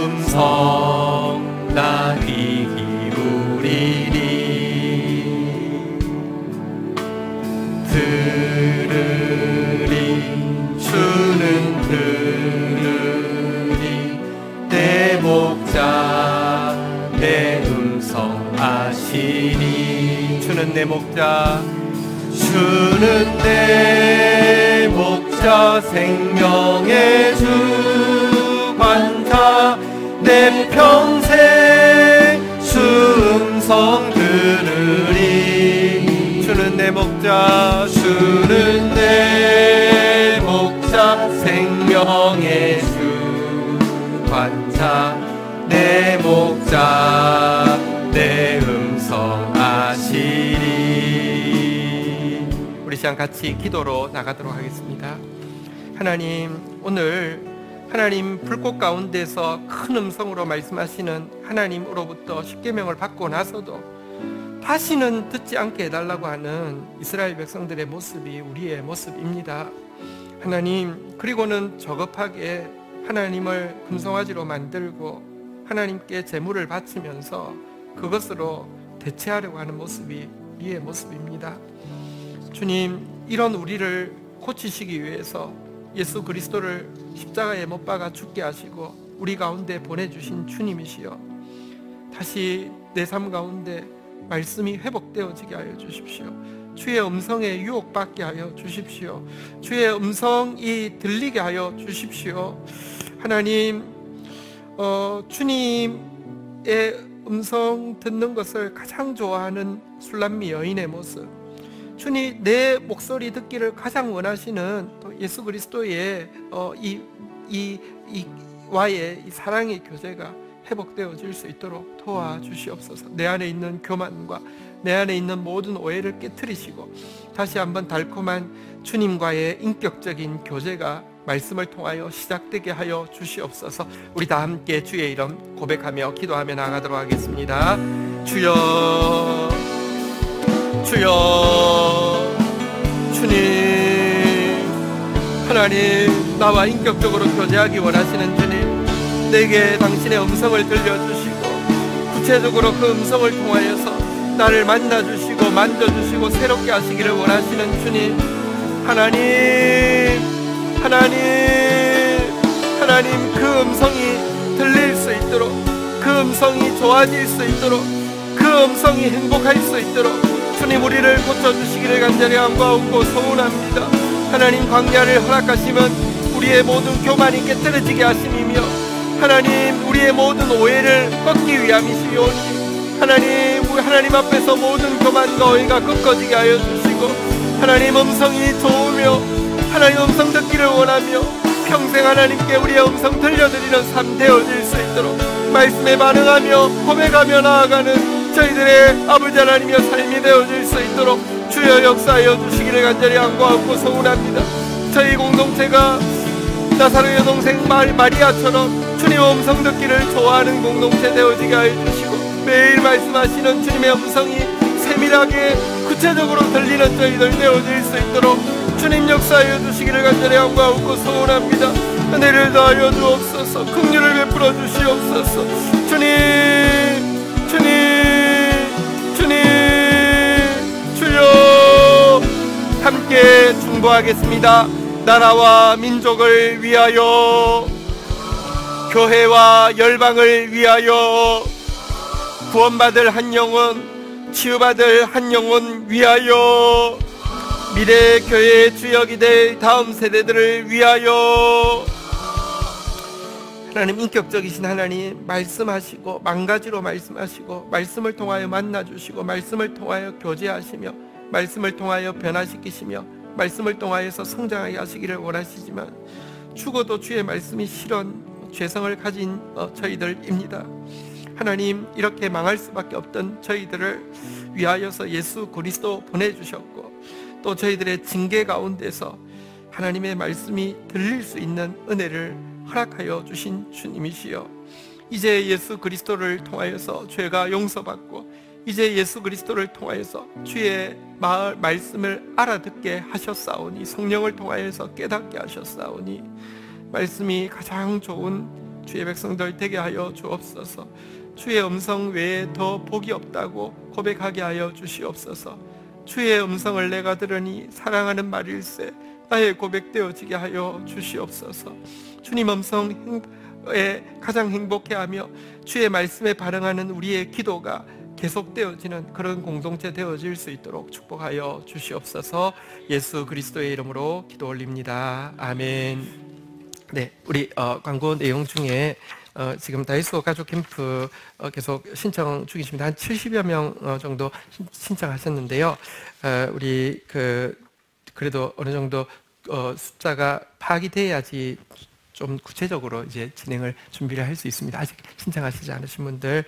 음성 나 귀 기울이리. 들으리, 주는 들으리. 내 목자, 내 음성 아시리. 주는 내 목자, 주는 내 목자, 생명의 주관자. 내 평생 주 음성 들으리. 주는 내 목자, 주는 내 목자, 생명의 주관자. 내 목자, 내 음성 아시리. 우리 시간 같이 기도로 나가도록 하겠습니다. 하나님, 오늘 하나님 불꽃 가운데서 큰 음성으로 말씀하시는 하나님으로부터 십계명을 받고 나서도 다시는 듣지 않게 해달라고 하는 이스라엘 백성들의 모습이 우리의 모습입니다. 하나님, 그리고는 저급하게 하나님을 금송아지로 만들고 하나님께 제물을 바치면서 그것으로 대체하려고 하는 모습이 우리의 모습입니다. 주님, 이런 우리를 고치시기 위해서 예수 그리스도를 십자가에 못 박아 죽게 하시고 우리 가운데 보내주신 주님이시여, 다시 내 삶 가운데 말씀이 회복되어지게 하여 주십시오. 주의 음성에 유혹받게 하여 주십시오. 주의 음성이 들리게 하여 주십시오. 하나님, 주님의 음성 듣는 것을 가장 좋아하는 술람미 여인의 모습, 주님 내 목소리 듣기를 가장 원하시는 또 예수 그리스도의 와의 이 사랑의 교제가 회복되어질 수 있도록 도와주시옵소서. 내 안에 있는 교만과 내 안에 있는 모든 오해를 깨트리시고 다시 한번 달콤한 주님과의 인격적인 교제가 말씀을 통하여 시작되게 하여 주시옵소서. 우리 다 함께 주의 이름 고백하며 기도하며 나가도록 하겠습니다. 주여, 주여, 주님, 하나님, 나와 인격적으로 교제하기 원하시는 주님, 내게 당신의 음성을 들려주시고 구체적으로 그 음성을 통하여서 나를 만나주시고 만져주시고 새롭게 하시기를 원하시는 주님, 하나님, 하나님, 하나님, 그 음성이 들릴 수 있도록, 그 음성이 좋아질 수 있도록, 그 음성이 행복할 수 있도록 주님 우리를 고쳐주시기를 간절히 간구하고 소원합니다. 하나님, 광야를 허락하시면 우리의 모든 교만이 깨뜨려지게 하심이며 하나님, 우리의 모든 오해를 꺾기 위함이시오니 하나님, 우리 하나님 앞에서 모든 교만과 오해가 꺾어지게 하여 주시고 하나님, 음성이 좋으며 하나님 음성 듣기를 원하며 평생 하나님께 우리의 음성 들려드리는 삶 되어질 수 있도록 말씀에 반응하며 고백하며 나아가는 저희들의 아버지 하나님의 삶이 되어질 수 있도록 주여 역사하여 주시기를 간절히 간구하고 소원합니다. 저희 공동체가 나사로 여동생 마리아처럼 주님 음성 듣기를 좋아하는 공동체 되어지게 하여 주시고 매일 말씀하시는 주님의 음성이 세밀하게 구체적으로 들리는 저희들 되어질 수 있도록 주님 역사하여 주시기를 간절히 간구하고 소원합니다. 은혜를 더하여 주옵소서. 긍휼을 베풀어 주시옵소서. 주님 주여 함께 중보하겠습니다. 나라와 민족을 위하여, 교회와 열방을 위하여, 구원받을 한 영혼, 치유받을 한 영혼 위하여, 미래 교회의 주역이 될 다음 세대들을 위하여. 하나님, 인격적이신 하나님, 말씀하시고 만가지로 말씀하시고 말씀을 통하여 만나주시고 말씀을 통하여 교제하시며 말씀을 통하여 변화시키시며 말씀을 통하여서 성장하게 하시기를 원하시지만 죽어도 주의 말씀이 실현 죄성을 가진 저희들입니다. 하나님, 이렇게 망할 수밖에 없던 저희들을 위하여서 예수 그리스도 보내주셨고 또 저희들의 징계 가운데서 하나님의 말씀이 들릴 수 있는 은혜를 허락하여 주신 주님이시여, 이제 예수 그리스도를 통하여서 죄가 용서받고 이제 예수 그리스도를 통하여서 주의 말씀을 알아듣게 하셨사오니, 성령을 통하여서 깨닫게 하셨사오니 말씀이 가장 좋은 주의 백성들 되게 하여 주옵소서. 주의 음성 외에 더 복이 없다고 고백하게 하여 주시옵소서. 주의 음성을 내가 들으니 사랑하는 말일세 나의 고백되어지게 하여 주시옵소서. 주님 음성에 가장 행복해하며 주의 말씀에 반응하는 우리의 기도가 계속되어지는 그런 공동체 되어질 수 있도록 축복하여 주시옵소서. 예수 그리스도의 이름으로 기도 올립니다. 아멘. 네, 우리 광고 내용 중에 지금 다이소 가족 캠프 계속 신청 중이십니다. 한 70여 명 정도 신청하셨는데요. 우리 그래도 어느 정도 숫자가 파악이 돼야지 좀 구체적으로 이제 진행을 준비를 할 수 있습니다. 아직 신청하시지 않으신 분들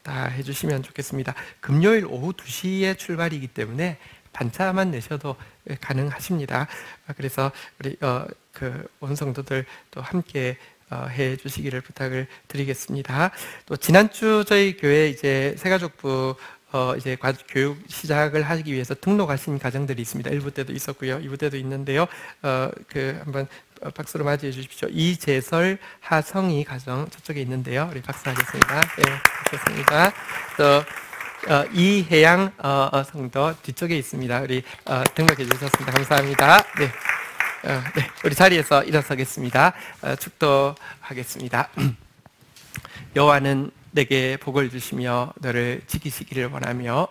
다 해주시면 좋겠습니다. 금요일 오후 2시에 출발이기 때문에 반차만 내셔도 가능하십니다. 그래서 우리 원성도들 또 함께 해 주시기를 부탁을 드리겠습니다. 또 지난주 저희 교회 이제 새가족부 이제 교육 시작을 하기 위해서 등록하신 가정들이 있습니다. 1부 때도 있었고요, 2부 때도 있는데요. 한번 박수로 맞이해 주십시오. 이재설, 하성희 가정 저쪽에 있는데요. 우리 박수하겠습니다. 네, 좋습니다. 또 이혜양 성도 뒤쪽에 있습니다. 우리 등록해 주셨습니다. 감사합니다. 네. 네, 우리 자리에서 일어서겠습니다. 축도하겠습니다. 여호와는 내게 복을 주시며 너를 지키시기를 원하며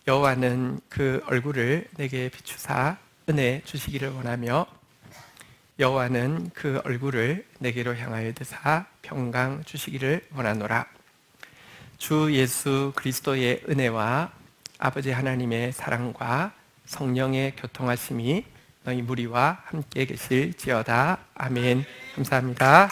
여호와는 그 얼굴을 내게 비추사 은혜 주시기를 원하며 여호와는 그 얼굴을 내게로 향하여 드사 평강 주시기를 원하노라. 주 예수 그리스도의 은혜와 아버지 하나님의 사랑과 성령의 교통하심이 너희 무리와 함께 계실지어다. 아멘. 감사합니다.